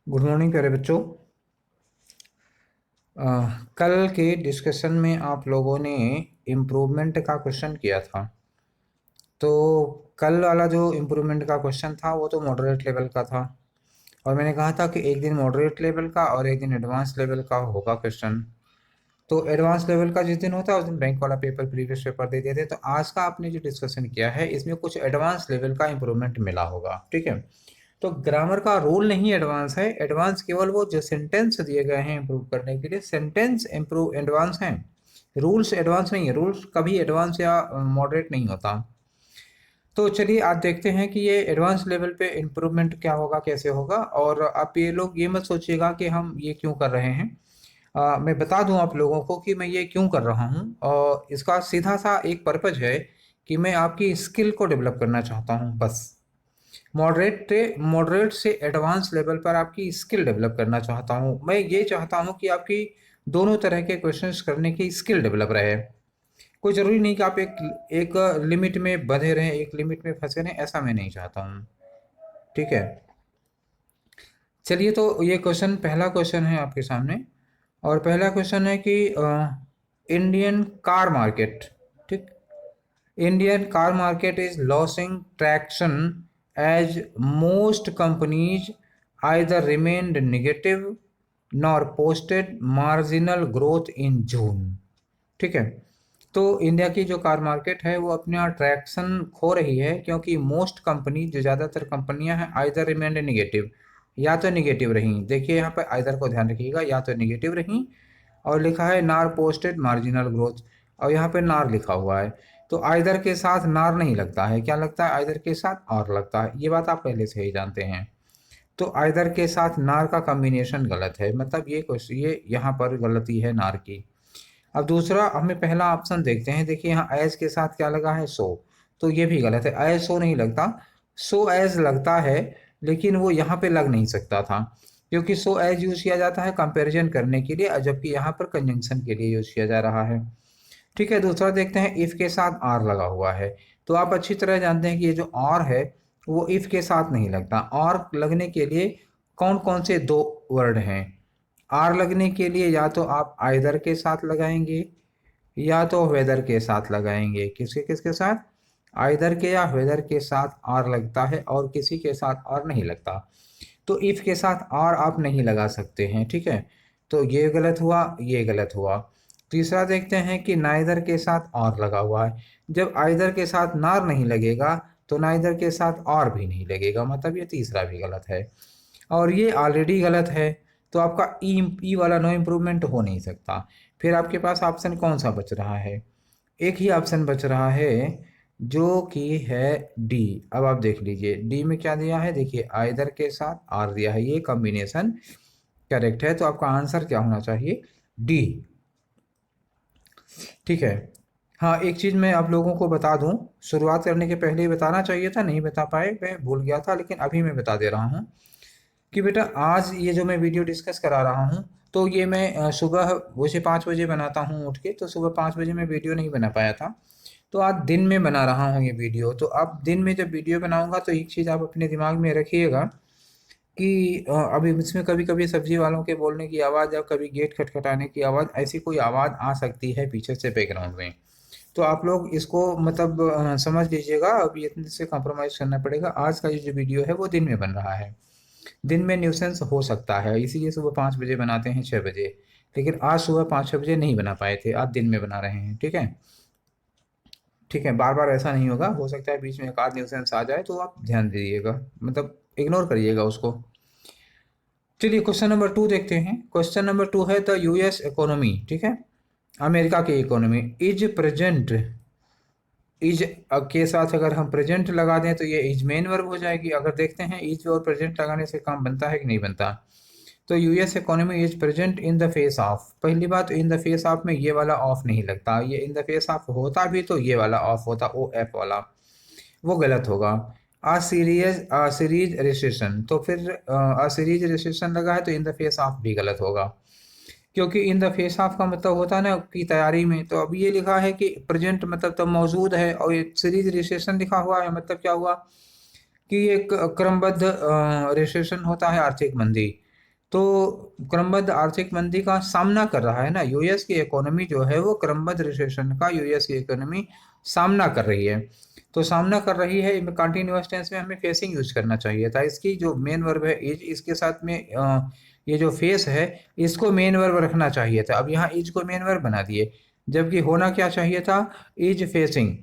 Good morning प्यारे बच्चों। कल के डिस्कशन में आप लोगों ने इम्प्रूवमेंट का क्वेश्चन किया था। तो कल वाला जो इम्प्रूवमेंट का क्वेश्चन था वो तो मॉडरेट लेवल का था, और मैंने कहा था कि एक दिन मॉडरेट लेवल का और एक दिन एडवांस लेवल का होगा क्वेश्चन। तो एडवांस लेवल का जिस दिन होता है उस दिन बैंक वाला पेपर प्रीवियस पेपर दे देते। तो आज का आपने जो डिस्कशन किया है इसमें कुछ एडवांस लेवल का इम्प्रूवमेंट मिला होगा, ठीक है। तो ग्रामर का रूल नहीं एडवांस है, एडवांस केवल वो जो सेंटेंस दिए गए हैं इम्प्रूव करने के लिए, सेंटेंस इम्प्रूव एडवांस हैं। रूल्स एडवांस नहीं है, रूल्स कभी एडवांस या मॉडरेट नहीं होता। तो चलिए आज देखते हैं कि ये एडवांस लेवल पे इम्प्रूवमेंट क्या होगा, कैसे होगा। और आप ये लोग ये मत सोचिएगा कि हम ये क्यों कर रहे हैं। मैं बता दूं आप लोगों को कि मैं ये क्यों कर रहा हूं, और इसका सीधा सा एक पर्पज है कि मैं आपकी स्किल को डेवलप करना चाहता हूं, बस। मॉडरेट से एडवांस लेवल पर आपकी स्किल डेवलप करना चाहता हूँ। मैं ये चाहता हूँ कि आपकी दोनों तरह के क्वेश्चंस करने की स्किल डेवलप रहे। कोई ज़रूरी नहीं कि आप एक एक लिमिट में बंधे रहें, एक लिमिट में फंसे रहें, ऐसा मैं नहीं चाहता हूँ, ठीक है। चलिए, तो ये क्वेश्चन, पहला क्वेश्चन है आपके सामने, और पहला क्वेश्चन है कि इंडियन कार मार्केट, ठीक, Indian car market is losing traction as most companies either remained negative nor posted marginal growth in June। ठीक है। तो इंडिया की जो कार मार्केट है वो अपना ट्रैक्शन खो रही है, क्योंकि मोस्ट कंपनी, जो ज़्यादातर कंपनियां हैं, आइदर रिमेंड निगेटिव, या तो निगेटिव रहीं। देखिए यहाँ पर आइदर को ध्यान रखिएगा, या तो निगेटिव रहीं, और लिखा है नार पोस्टेड मार्जिनल ग्रोथ, और यहाँ पे नार लिखा हुआ है। तो आइदर के साथ नार नहीं लगता है, क्या लगता है? आइदर के साथ और लगता है। ये बात आप पहले से ही जानते हैं। तो आइदर के साथ नार का कॉम्बिनेशन गलत है, मतलब ये क्वेश्चन, ये यहाँ पर गलती है नार की। अब दूसरा, हमें पहला ऑप्शन देखते हैं। देखिए यहाँ एज के साथ क्या लगा है? सो। तो ये भी गलत है, एज सो नहीं लगता, सो एज लगता है, लेकिन वो यहाँ पे लग नहीं सकता था, क्योंकि सो एज यूज किया जाता है कंपैरिजन करने के लिए, जबकि यहाँ पर कंजंक्शन के लिए यूज किया जा रहा है। ठीक है। दूसरा देखते हैं, इफ के साथ आर लगा हुआ है। तो आप अच्छी तरह जानते हैं कि ये जो और है वो इफ के साथ नहीं लगता। और लगने के लिए कौन कौन से दो वर्ड हैं? आर लगने के लिए या तो आप आइदर के साथ लगाएंगे, या तो वेदर के साथ लगाएंगे। किसके किसके साथ? आइदर के या वेदर के साथ आर लगता है, और किसी के साथ आर नहीं लगता। तो इफ के साथ आर आप नहीं लगा सकते हैं, ठीक है। तो ये गलत हुआ, ये गलत हुआ। तीसरा देखते हैं कि नाइदर के साथ और लगा हुआ है। जब आइदर के साथ नार नहीं लगेगा तो नाइदर के साथ और भी नहीं लगेगा, मतलब ये तीसरा भी गलत है, और ये ऑलरेडी गलत है। तो आपका ई वाला नो इम्प्रूवमेंट हो नहीं सकता। फिर आपके पास ऑप्शन कौन सा बच रहा है? एक ही ऑप्शन बच रहा है, जो कि है डी। अब आप देख लीजिए डी में क्या दिया है। देखिए आइदर के साथ आर दिया है, ये कॉम्बिनेशन करेक्ट है। तो आपका आंसर क्या होना चाहिए? डी। ठीक है। हाँ, एक चीज़ मैं आप लोगों को बता दूं, शुरुआत करने के पहले ही बताना चाहिए था, नहीं बता पाए, मैं भूल गया था, लेकिन अभी मैं बता दे रहा हूँ कि बेटा आज ये जो मैं वीडियो डिस्कस करा रहा हूँ, तो ये मैं सुबह वैसे 5 बजे बनाता हूँ उठ के, तो सुबह 5 बजे मैं वीडियो नहीं बना पाया था। तो आज दिन में बना रहा हूँ ये वीडियो। तो अब दिन में जब वीडियो बनाऊंगा तो एक चीज़ आप अपने दिमाग में रखिएगा कि अभी इसमें कभी कभी सब्जी वालों के बोलने की आवाज़ या कभी गेट खटखटाने की आवाज़, ऐसी कोई आवाज़ आ सकती है पीछे से बैकग्राउंड में। तो आप लोग इसको मतलब समझ लीजिएगा, अभी इतने से कॉम्प्रोमाइज़ करना पड़ेगा। आज का ये जो वीडियो है वो दिन में बन रहा है, दिन में न्यूसेंस हो सकता है, इसीलिए सुबह 5 बजे बनाते हैं, 6 बजे। लेकिन आज सुबह 5-6 बजे नहीं बना पाए थे, आज दिन में बना रहे हैं, ठीक है। ठीक है, बार बार ऐसा नहीं होगा, हो सकता है बीच में एक आध न्यूसेंस आ जाए, तो आप ध्यान दीजिएगा, मतलब इग्नोर करिएगा उसको। चलिए क्वेश्चन नंबर 2 देखते हैं। क्वेश्चन नंबर 2 है द यूएस इकोनॉमी, ठीक है, अमेरिका की इकोनॉमी इज प्रेजेंट। इज के साथ अगर हम प्रेजेंट लगा दें तो ये इज मेन वर्ब हो जाएगी। अगर देखते हैं इज और प्रेजेंट लगाने से काम बनता है कि नहीं बनता। तो US economy is present in the face of. पहली बात, इन द फेस ऑफ में ये वाला ऑफ नहीं लगता, ये इन द फेस ऑफ होता भी तो ये वाला ऑफ होता, ओ एफ वाला, वो गलत होगा। आ सीरीज रिसेशन, तो फिर आ सीरीज रिसेशन लगा है तो इन द फेस ऑफ भी गलत होगा, क्योंकि इन द फेस ऑफ का मतलब होता है ना की तैयारी में। तो अब ये लिखा है कि प्रेजेंट मतलब तब मौजूद है, और ये सीरीज रिसेशन लिखा हुआ है, मतलब क्या हुआ कि एक क्रमबद्ध रिसेशन होता है, आर्थिक मंदी। तो क्रमबद्ध आर्थिक मंदी का सामना कर रहा है ना, यूएस की इकोनॉमी जो है वो क्रमबद्ध रिसेशन का यूएस की इकोनॉमी सामना कर रही है। तो सामना कर रही है, कंटिन्यूअस टेंस में हमें फेसिंग यूज करना चाहिए था। इसकी जो मेन वर्ब है इज, इसके साथ में ये जो फेस है इसको मेन वर्ब रखना चाहिए था। अब यहाँ इज को मेन वर्ब बना दिए, जबकि होना क्या चाहिए था, इज फेसिंग।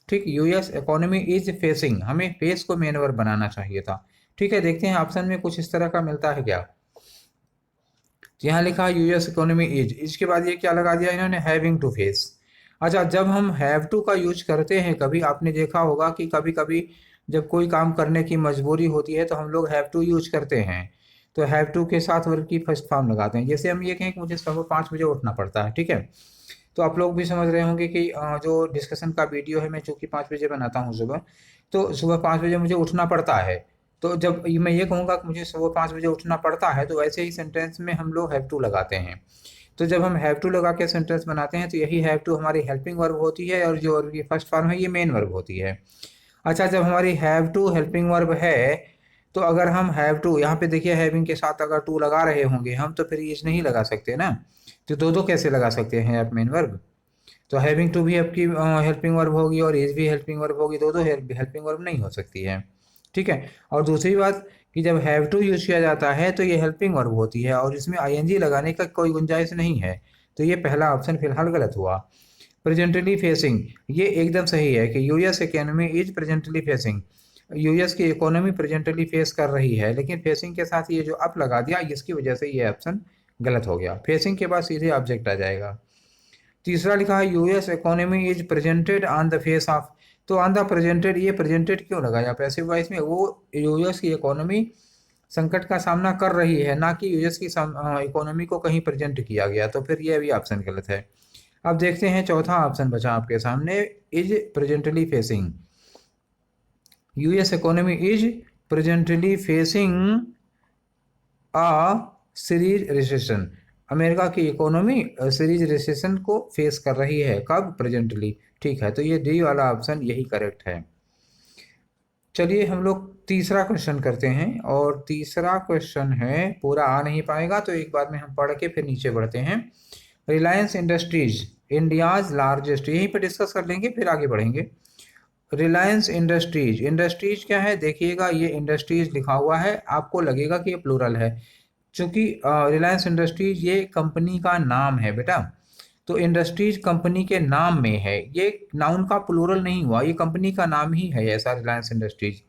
ठीक, यूएस इकोनॉमी इज फेसिंग, हमें फेस को मेन वर्ब बनाना चाहिए था। ठीक है, देखते हैं ऑप्शन में कुछ इस तरह का मिलता है क्या। यहाँ लिखा है यूएस इकोनॉमी इज, इसके बाद ये क्या लगा दिया इन्होंने, हैविंग टू फेस। अच्छा, जब हम हैव टू का यूज करते हैं, कभी आपने देखा होगा कि कभी कभी जब कोई काम करने की मजबूरी होती है तो हम लोग हैव टू यूज करते हैं। तो हैव टू के साथ वर्ब की फर्स्ट फॉर्म लगाते हैं। जैसे हम ये कहें कि मुझे सुबह 5 बजे उठना पड़ता है, ठीक है। तो आप लोग भी समझ रहे होंगे कि जो डिस्कशन का वीडियो है मैं चूंकि 5 बजे बनाता हूँ सुबह, तो सुबह 5 बजे मुझे उठना पड़ता है। तो जब मैं ये कहूँगा कि मुझे सुबह 5 बजे उठना पड़ता है, तो वैसे ही सेंटेंस में हम लोग हैव टू लगाते हैं। तो जब हम हैव टू लगा के सेंटेंस बनाते हैं तो यही हैव टू हमारी हेल्पिंग वर्ब होती है, और जो वर्ब की फर्स्ट फॉर्म है ये मेन वर्ब होती है। अच्छा, जब हमारी हैव टू हेल्पिंग वर्ब है, तो अगर हम हैव टू, यहाँ पे देखिए हैविंग के साथ अगर टू लगा रहे होंगे हम, तो फिर इज नहीं लगा सकते ना। तो दो दो कैसे लगा सकते हैं आप मेन वर्ब। तो हैविंग टू भी आपकी हेल्पिंग वर्ब होगी और इज भी हेल्पिंग वर्ब होगी, दो दो हेल्पिंग वर्ब नहीं हो सकती है। ठीक है, और दूसरी बात कि जब हैव टू यूज किया जाता है तो ये हेल्पिंग वर्ब होती है और इसमें आईएनजी लगाने का कोई गुंजाइश नहीं है। तो ये पहला ऑप्शन फिलहाल गलत हुआ। प्रेजेंटली फेसिंग, ये एकदम सही है कि US economy is presently facing, US की इकोनॉमी प्रेजेंटली फेस कर रही है, लेकिन फेसिंग के साथ ये जो अप लगा दिया इसकी वजह से ये ऑप्शन गलत हो गया। फेसिंग के बाद सीधे ऑब्जेक्ट आ जाएगा। तीसरा लिखा है US economy is presented on the face of, तो ऑन द प्रेजेंटेड, ये प्रेजेंटेड क्यों लगाया पैसिव वॉइस में, वो यूएस की इकोनॉमी संकट का सामना कर रही है, ना कि यूएस की इकोनॉमी को कहीं प्रेजेंट किया गया, तो फिर ये भी ऑप्शन गलत है। अब देखते हैं चौथा ऑप्शन बचा आपके सामने, is presently facing, US economy is presently facing a series recession, America की इकोनॉमी सीरीज रिसेशन को फेस कर रही है, कब, प्रेजेंटली। ठीक है, तो ये डी वाला ऑप्शन यही करेक्ट है। चलिए हम लोग तीसरा क्वेश्चन करते हैं, और तीसरा क्वेश्चन है, पूरा आ नहीं पाएगा तो एक बार में हम पढ़ के फिर नीचे बढ़ते हैं। रिलायंस इंडस्ट्रीज इंडियाज लार्जेस्ट, यहीं पर डिस्कस कर लेंगे फिर आगे बढ़ेंगे। रिलायंस इंडस्ट्रीज, इंडस्ट्रीज क्या है देखिएगा, ये इंडस्ट्रीज लिखा हुआ है, आपको लगेगा कि ये प्लूरल है, क्योंकि रिलायंस इंडस्ट्रीज ये कंपनी का नाम है बेटा। तो इंडस्ट्रीज कंपनी के नाम में है, ये नाउन का प्लूरल नहीं हुआ, ये कंपनी का नाम ही है ऐसा, रिलायंस इंडस्ट्रीज।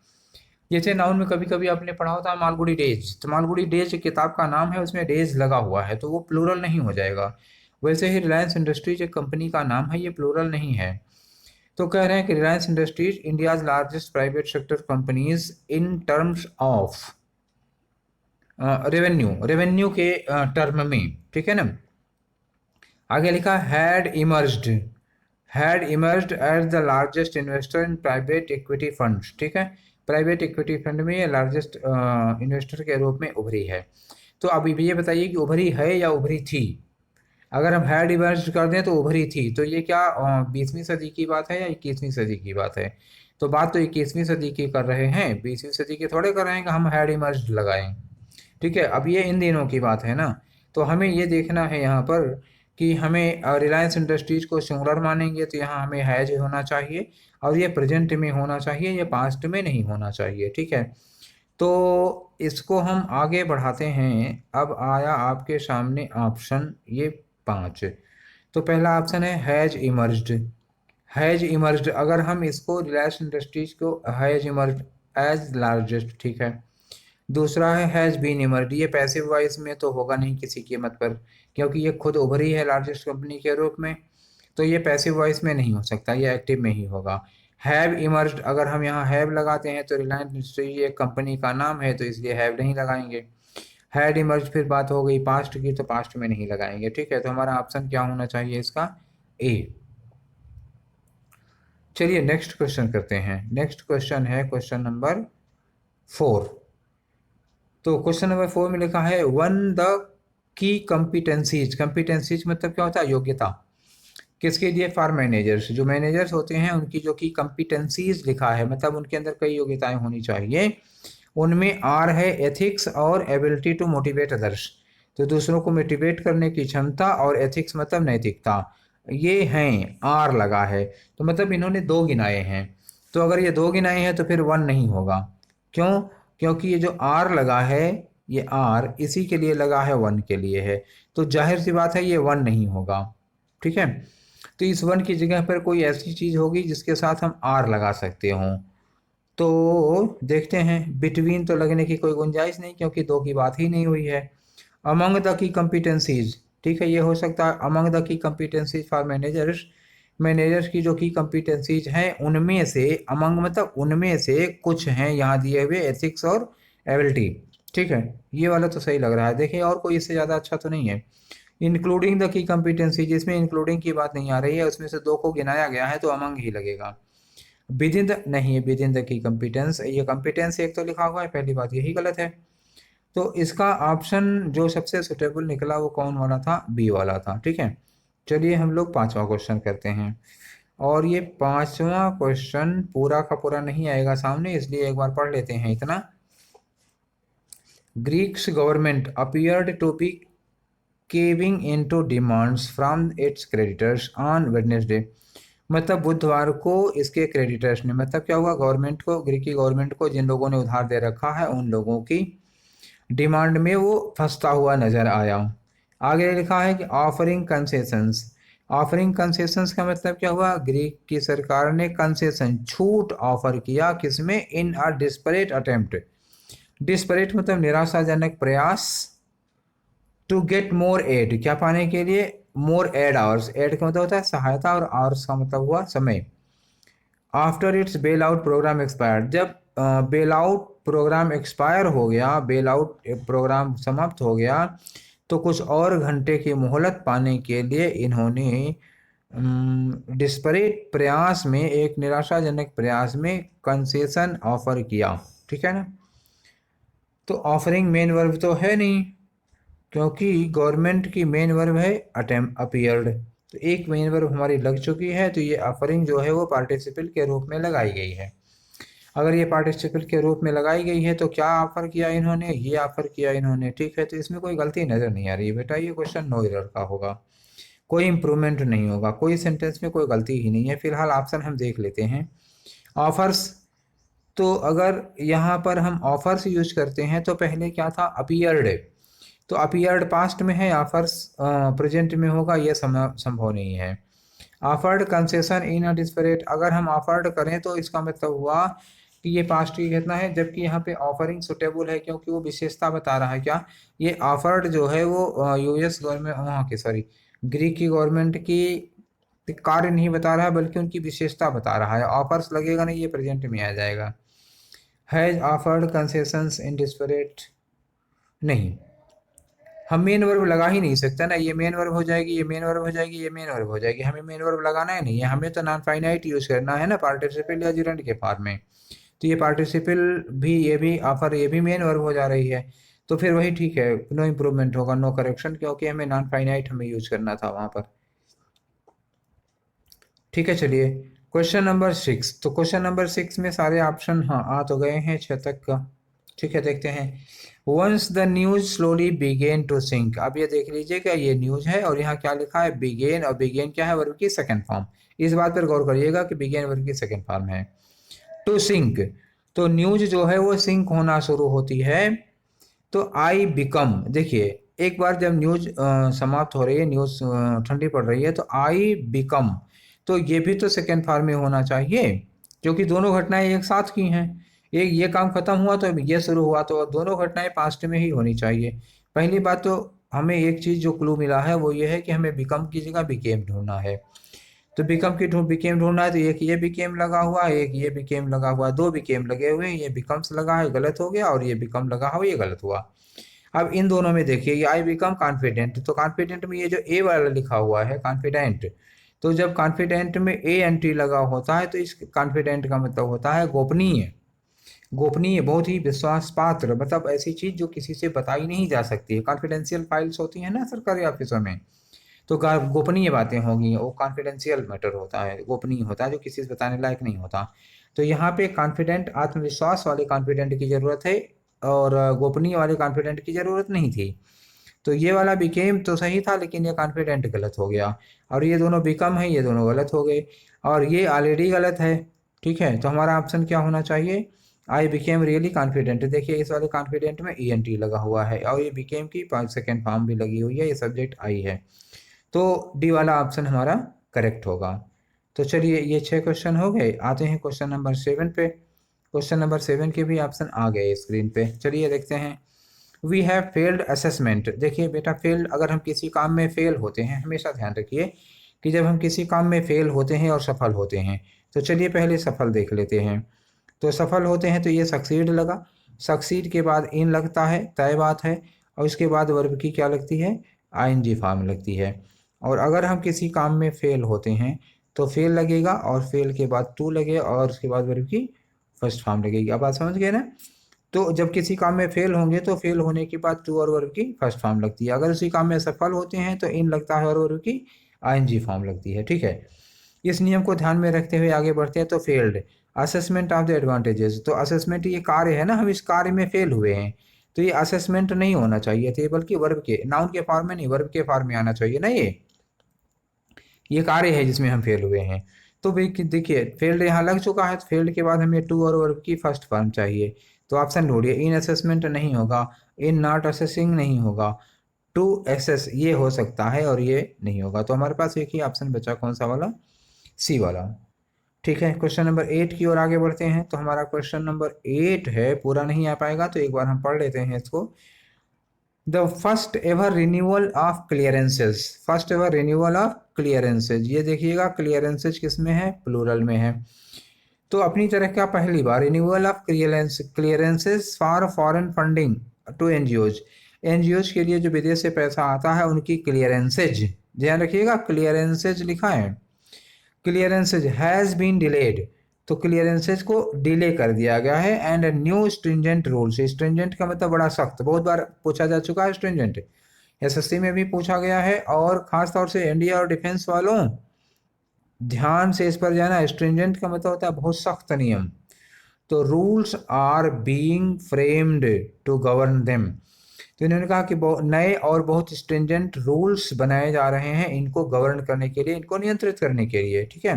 जैसे नाउन में कभी कभी आपने पढ़ा होता है मालगुडी डेज, तो मालगुडी डेज किताब का नाम है, उसमें डेज लगा हुआ है तो वो प्लूरल नहीं हो जाएगा। वैसे ही रिलायंस इंडस्ट्रीज एक कंपनी का नाम है, ये प्लूरल नहीं है। तो कह रहे हैं कि Reliance Industries India's largest private sector companies in terms of revenue, revenue के टर्म में, ठीक है ना। आगे लिखा had emerged as the largest investor in private equity funds, ठीक है। प्राइवेट इक्विटी फंड में ये लार्जेस्ट इन्वेस्टर के रूप में उभरी है। तो अब ये बताइए कि उभरी है या उभरी थी। अगर हम हैड इमर्ज्ड कर दें तो उभरी थी, तो ये क्या 20वीं सदी की बात है या 21वीं सदी की बात है। तो बात तो 21वीं सदी की कर रहे हैं, 20वीं सदी के थोड़े कर रहे हैं कि हम हैड इमर्ज्ड लगाएं। ठीक है, अब ये इन दिनों की बात है ना, तो हमें ये देखना है यहाँ पर कि हमें रिलायंस इंडस्ट्रीज को सिंगुलर मानेंगे तो यहाँ हमें हैज होना चाहिए, और ये प्रेजेंट में होना चाहिए, ये पास्ट में नहीं होना चाहिए। ठीक है, तो इसको हम आगे बढ़ाते हैं। अब आया आपके सामने ऑप्शन ये 5। तो पहला ऑप्शन है हैज इमर्ज्ड, हैज इमर्ज्ड, अगर हम इसको रिलायंस इंडस्ट्रीज को हैज इमर्ज्ड एज लार्जेस्ट, ठीक है। दूसरा है हैज बीन इमर्ज्ड, ये पैसिव वॉइस में तो होगा नहीं किसी कीमत पर, क्योंकि ये खुद उभरी है लार्जेस्ट कंपनी के रूप में, तो ये पैसिव वॉइस में नहीं हो सकता, ये एक्टिव में ही होगा। हैव इमर्ज्ड, अगर हम यहाँ हैव लगाते हैं तो रिलायंस इंडस्ट्रीज एक कंपनी का नाम है, तो इसलिए हैव नहीं लगाएंगे। हैड इमर्ज फिर बात हो गई पास्ट की, तो पास्ट में नहीं लगाएंगे। ठीक है, तो हमारा ऑप्शन क्या होना चाहिए इसका, ए। चलिए नेक्स्ट क्वेश्चन करते हैं। नेक्स्ट क्वेश्चन है क्वेश्चन नंबर 4। तो क्वेश्चन नंबर 4 में लिखा है one the key competencies, competencies मतलब क्या होता है, योग्यता। किसके लिए, फॉर मैनेजर्स, जो मैनेजर्स होते हैं उनकी जो की कॉम्पिटेंसीज लिखा है, मतलब उनके अंदर कई योग्यताएं होनी चाहिए। उनमें आर है एथिक्स और एबिलिटी टू मोटिवेट अदर्स, तो दूसरों को मोटिवेट करने की क्षमता, और एथिक्स मतलब नैतिकता, ये हैं, आर लगा है। तो मतलब इन्होंने दो गिनाए हैं, तो अगर ये दो गिनाए हैं तो फिर वन नहीं होगा। क्यों? क्योंकि ये जो आर लगा है, ये आर इसी के लिए लगा है, वन के लिए है, तो जाहिर सी बात है ये वन नहीं होगा। ठीक है, तो इस वन की जगह पर कोई ऐसी चीज़ होगी जिसके साथ हम आर लगा सकते हों। तो देखते हैं, बिटवीन तो लगने की कोई गुंजाइश नहीं, क्योंकि दो की बात ही नहीं हुई है। अमंग द की कंपिटेंसीज, ठीक है, ये हो सकता है among the key कंपिटेंसीज for managers, managers की जो की कंपिटेंसीज हैं उनमें से, अमंग मतलब उनमें से कुछ हैं यहाँ दिए हुए, एथिक्स और एबिलिटी। ठीक है, ये वाला तो सही लग रहा है। देखिए और कोई इससे ज़्यादा अच्छा तो नहीं है। इंक्लूडिंग द की कंपिटेंसी, जिसमें इंक्लूडिंग की बात नहीं आ रही है, उसमें से दो को गिनाया गया है, तो अमंग ही लगेगा। विद इन द नहीं है, with in the key competence, ये कंपिटेंस एक तो लिखा हुआ है, पहली बात यही गलत है। तो इसका ऑप्शन जो सबसे सुटेबल निकला वो कौन वाला था? बी वाला था। ठीक है, चलिए हम लोग पांचवा क्वेश्चन करते हैं, और ये पांचवा क्वेश्चन पूरा का पूरा नहीं आएगा सामने, इसलिए एक बार पढ़ लेते हैं इतना। Greeks government appeared to be caving into demands from its creditors on Wednesday, मतलब बुधवार को इसके क्रेडिटर्स ने, मतलब क्या हुआ, गवर्नमेंट को, ग्रीक की गवर्नमेंट को, जिन लोगों ने उधार दे रखा है उन लोगों की डिमांड में वो फंसता हुआ नजर आया। आगे लिखा है कि ऑफरिंग कंसेशंस, ऑफरिंग कंसेशंस का मतलब क्या हुआ, ग्रीक की सरकार ने कंसेशन, छूट ऑफर किया, किसमें? इन अ डिस्परेट अटेम्प्ट, डिस्परेट मतलब निराशाजनक प्रयास, टू गेट मोर एड, क्या पाने के लिए? मोर एड आवर्स, एड का मतलब होता है सहायता, और आवर्स का मतलब हुआ समय। After its bail out programme expire, जब बेल आउट प्रोग्राम एक्सपायर हो गया, बेल आउट प्रोग्राम समाप्त हो गया, तो कुछ और घंटे की मोहलत पाने के लिए इन्होंने डिस्परेट प्रयास में, एक निराशाजनक प्रयास में कंसेशन ऑफर किया। ठीक है ना, तो ऑफरिंग मेन वर्ब तो है नहीं, क्योंकि गवर्नमेंट की मेन वर्ब है अपीयर्ड, तो एक मेन वर्ब हमारी लग चुकी है, तो ये ऑफरिंग जो है वो पार्टिसिपल के रूप में लगाई गई है। अगर ये पार्टिसिपल के रूप में लगाई गई है तो क्या ऑफर किया इन्होंने? ये ऑफर किया इन्होंने। ठीक है, तो इसमें कोई गलती नजर नहीं आ रही है बेटा, ये क्वेश्चन नो एरर का होगा, कोई इंप्रूवमेंट नहीं होगा, कोई सेंटेंस में कोई गलती ही नहीं है। फिलहाल ऑप्शन हम देख लेते हैं। ऑफर्स, तो अगर यहाँ पर हम ऑफर्स यूज करते हैं तो पहले क्या था? अपीयर्ड, तो अपीयर्ड पास्ट में है, ऑफर्स प्रेजेंट में होगा, यह संभव नहीं है। ऑफर्ड कंसेशन इन अ डिस्परेट, अगर हम ऑफर्ड करें तो इसका मतलब हुआ कि ये पास्ट की घटना है, जबकि यहाँ पे ऑफरिंग सुटेबल है, क्योंकि वो विशेषता बता रहा है। क्या? ये ऑफर्ड जो है वो यूएस गवर्नमेंट, वहाँ की, सॉरी, ग्रीक की गवर्नमेंट की कार्य नहीं बता रहा है, बल्कि उनकी विशेषता बता रहा है। ऑफर्स लगेगा नहीं, ये प्रेजेंट में आ जाएगा। Has offered concessions in desperate, नहीं, हम मेन वर्ब लगा ही नहीं सकते ना, ये मेन वर्ब हो जाएगी, ये मेन वर्ब हो जाएगी, ये मेन वर्ब हो जाएगी, हमें मेन वर्ब लगाना है नहीं है, हमें तो नॉन फाइनाइट यूज करना है ना, पार्टिसिपल या जुरेंट के फॉर्म में। तो ये पार्टिसिपल भी, ये भी ऑफर, ये भी मेन वर्ब हो जा रही है, तो फिर वही ठीक है, नो इम्प्रूवमेंट होगा, नो करेक्शन, क्योंकि हमें नॉन फाइनाइट हमें यूज करना था वहां पर। ठीक है, चलिए क्वेश्चन नंबर 6, तो क्वेश्चन नंबर 6 में सारे ऑप्शन हाँ आ तो गए हैं 6 तक का। ठीक है, देखते हैं। Once the news slowly begin to sink, अब ये देख लीजिएगा, ये न्यूज है और यहाँ क्या लिखा है? बिगेन, और बिगेन क्या है? वर्ब की सेकंड फॉर्म। इस बात पर गौर करिएगा कि बिगेन वर्ब की सेकंड फॉर्म है। टू सिंक, तो न्यूज जो है वो सिंक होना शुरू होती है। तो आई बिकम, देखिए एक बार जब न्यूज समाप्त हो रही है, न्यूज ठंडी पड़ रही है, तो आई बिकम, तो ये भी तो सेकेंड फॉर्म में होना चाहिए, क्योंकि दोनों घटनाएं एक साथ की हैं। एक ये काम खत्म हुआ तो ये शुरू हुआ, तो दोनों घटनाएं पास्ट में ही होनी चाहिए। पहली बात तो हमें एक चीज जो क्लू मिला है वो ये है कि हमें बिकम की जगह बिकेम ढूंढना है। तो बिकम की बिकेम ढूंढना है, तो एक ये बिकेम लगा हुआ है, एक ये बिकेम लगा हुआ है, दो बिकेम लगे हुए हैं, ये बिकम्स लगा है, गलत हो गया, और ये बिकम लगा हुआ, ये गलत हुआ। अब इन दोनों में देखिए, ये आई बिकम कॉन्फिडेंट, तो कॉन्फिडेंट में ये जो ए वाला लिखा हुआ है कॉन्फिडेंट, तो जब कॉन्फिडेंट में ए एन टी लगा होता है तो इस कॉन्फिडेंट का मतलब होता है गोपनीय। गोपनीय, बहुत ही विश्वास पात्र, मतलब ऐसी चीज जो किसी से बताई नहीं जा सकती है। कॉन्फिडेंशियल फाइल्स होती है ना सरकारी ऑफिसों में, तो गोपनीय बातें होंगी, वो कॉन्फिडेंशियल मैटर होता है, गोपनीय होता है, जो किसी से बताने लायक नहीं होता। तो यहाँ पे कॉन्फिडेंट, आत्मविश्वास वाले कॉन्फिडेंट की ज़रूरत है और गोपनीय वाले कॉन्फिडेंट की ज़रूरत नहीं थी। तो ये वाला बिकेम तो सही था, लेकिन ये कॉन्फिडेंट गलत हो गया, और ये दोनों बिकम है, ये दोनों गलत हो गए, और ये ऑलरेडी गलत है। ठीक है, तो हमारा ऑप्शन क्या होना चाहिए? I became really confident. देखिए इस वाले कॉन्फिडेंट में ENT लगा हुआ है, और ये बिकेम की 5 सेकेंड फॉर्म भी लगी हुई है, ये सब्जेक्ट आई है। तो डी वाला ऑप्शन हमारा करेक्ट होगा। तो चलिए ये 6 क्वेश्चन हो गए। आते हैं क्वेश्चन नंबर 7 पे। क्वेश्चन नंबर 7 के भी ऑप्शन आ गए स्क्रीन पे, चलिए देखते हैं। We have failed assessment. देखिए बेटा, फेल्ड, अगर हम किसी काम में फेल होते हैं, हमेशा ध्यान रखिए कि जब हम किसी काम में फेल होते हैं और सफल होते हैं, तो चलिए पहले सफल देख लेते हैं। तो सफल होते हैं तो ये सक्सीड लगा, सक्सीड के बाद इन लगता है, तय बात है, और उसके बाद वर्ब की क्या लगती है? ING फॉर्म लगती है। और अगर हम किसी काम में फेल होते हैं तो फेल लगेगा, और फेल के बाद टू लगेगा, और उसके बाद वर्ब की फर्स्ट फॉर्म लगेगी। अब बात समझ गए ना? तो जब किसी काम में फेल होंगे तो फेल होने के बाद टू और वर्ब की फर्स्ट फॉर्म लगती है। अगर उसी काम में सफल होते हैं तो इन लगता है और वर्ब की ING फॉर्म लगती है। ठीक है, इस नियम को ध्यान में रखते हुए आगे बढ़ते हैं। तो failed assessment of the advantages, तो असेसमेंट ये कार्य है ना, हम इस कार्य में फेल हुए हैं, तो ये असेसमेंट नहीं होना चाहिए थे, बल्कि वर्ब के, नाउन के फॉर्म में नहीं, वर्ब के फॉर्म में आना चाहिए ना। ये कार्य है जिसमें हम फेल हुए हैं। तो भाई देखिए फेल्ड यहाँ लग चुका है, तो फेल्ड के बाद हमें टू और वर्ब की फर्स्ट फॉर्म चाहिए। तो ऑप्शन ढूंढिए। इन असेसमेंट नहीं होगा, इन नॉट असेसिंग नहीं होगा, टू एसेस ये हो सकता है, और ये नहीं होगा। तो हमारे पास एक ही ऑप्शन बचा, कौन सा वाला? सी वाला। ठीक है, क्वेश्चन नंबर 8 की ओर आगे बढ़ते हैं। तो हमारा क्वेश्चन नंबर 8 है, पूरा नहीं आ पाएगा तो एक बार हम पढ़ लेते हैं इसको। The first ever renewal of clearances, first ever renewal of clearances, ये देखिएगा क्लियरेंसेज किस में है? प्लूरल में है। तो अपनी तरह का पहली बार renewal of clearances for foreign funding to NGOs, NGOs के लिए जो विदेश से पैसा आता है उनकी क्लियरेंसेज, ध्यान रखिएगा क्लियरेंसेज लिखा है, क्लियरेंसेज हैज बीन डिलेड, तो क्लियरेंसेज को डिले कर दिया गया है। And new stringent rules, stringent का मतलब बड़ा सख्त, बहुत बार पूछा जा चुका है स्ट्रिंजेंट, SSC में भी पूछा गया है, और खासतौर से इंडिया और डिफेंस वालों ध्यान से इस पर जाना। स्ट्रिंजेंट का मतलब होता है बहुत सख्त नियम। तो rules are being framed to govern them, तो इन्होंने कहा कि नए और बहुत स्ट्रिंजेंट रूल्स बनाए जा रहे हैं इनको गवर्न करने के लिए, इनको नियंत्रित करने के लिए। ठीक है,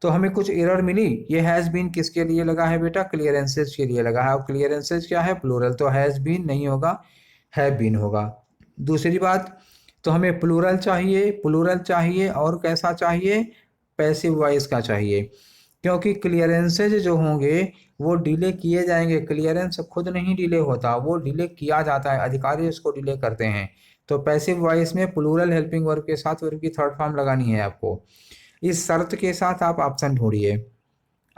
तो हमें कुछ एरर मिली। ये हैज़ बीन किसके लिए लगा है बेटा? क्लियरेंसेज के लिए लगा है, और क्लियरेंसेज क्या है? प्लूरल, तो हैज़ बीन नहीं होगा, हैव बीन होगा। दूसरी बात, तो हमें प्लूरल चाहिए, प्लूरल चाहिए, और कैसा चाहिए? पैसिव वॉइस का चाहिए, क्योंकि क्लियरेंसेज जो होंगे वो डिले किए जाएंगे। क्लियरेंस खुद नहीं डिले होता, वो डिले किया जाता है, अधिकारी उसको डिले करते हैं। तो पैसिव वॉइस में प्लूरल हेल्पिंग वर्ब के साथ वर्ब की थर्ड फॉर्म लगानी है आपको। इस शर्त के साथ आप ऑप्शन ढूंढिए।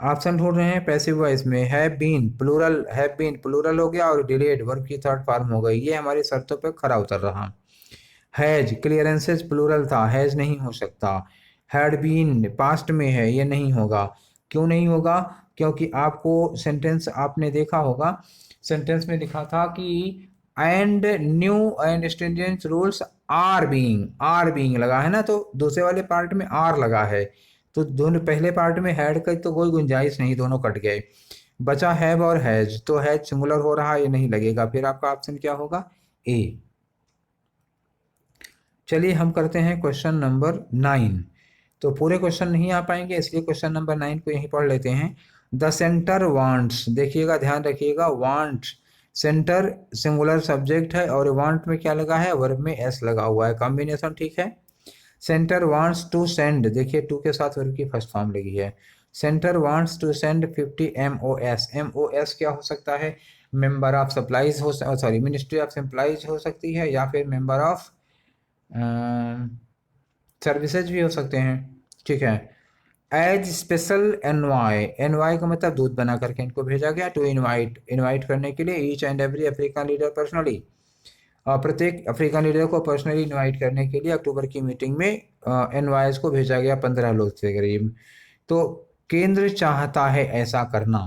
ऑप्शन ढूंढ रहे हैं पैसिव वॉइस में, have been plural, have been plural हो गया, और डिलेड वर्ब की थर्ड फॉर्म हो गई, ये हमारी शर्तों पे खरा उतर रहा। हैज, क्लियरेंसेज प्लूरल था, हैज नहीं हो सकता। हैड बीन पास्ट में है, ये नहीं होगा। क्यों नहीं होगा? क्योंकि आपको सेंटेंस आपने देखा होगा, सेंटेंस में लिखा था कि and new and stringent rules are being लगा है ना, तो दूसरे वाले पार्ट में आर लगा है, तो दोनों पहले पार्ट में हैड का तो कोई गुंजाइश नहीं, दोनों कट गए। बचा हैव और हैज, तो हैज सिंगुलर हो रहा है, ये नहीं लगेगा, फिर आपका ऑप्शन क्या होगा? ए। चलिए हम करते हैं क्वेश्चन नंबर 9। तो पूरे क्वेश्चन नहीं आ पाएंगे, इसलिए क्वेश्चन नंबर 9 को यहीं पढ़ लेते हैं। द सेंटर वांट्स, देखिएगा ध्यान रखिएगा, वांट सेंटर सिंगुलर सब्जेक्ट है, और वांट में क्या लगा है? वर्ब में एस लगा हुआ है, कॉम्बिनेशन ठीक है। सेंटर वांट्स टू सेंड, देखिए टू के साथ वर्ब की फर्स्ट फॉर्म लगी है। Centre wants to send 50 MOS, MOS क्या हो सकता है? मेंबर ऑफ सप्लाईज हो, सॉरी मिनिस्ट्री ऑफ सप्लाईज हो सकती है, या फिर मेंबर ऑफ सर्विसेज भी हो सकते हैं। ठीक है, एज स्पेशल एनवाई, एनवाई का मतलब दूध बना करके इनको भेजा गया, टू इनवाइट, इनवाइट करने के लिए each and every African leader personally, और प्रत्येक अफ्रीकन लीडर को पर्सनली इनवाइट करने के लिए अक्टूबर की मीटिंग में एनवाइस को भेजा गया 15 लोग थे करीब। तो केंद्र चाहता है ऐसा करना,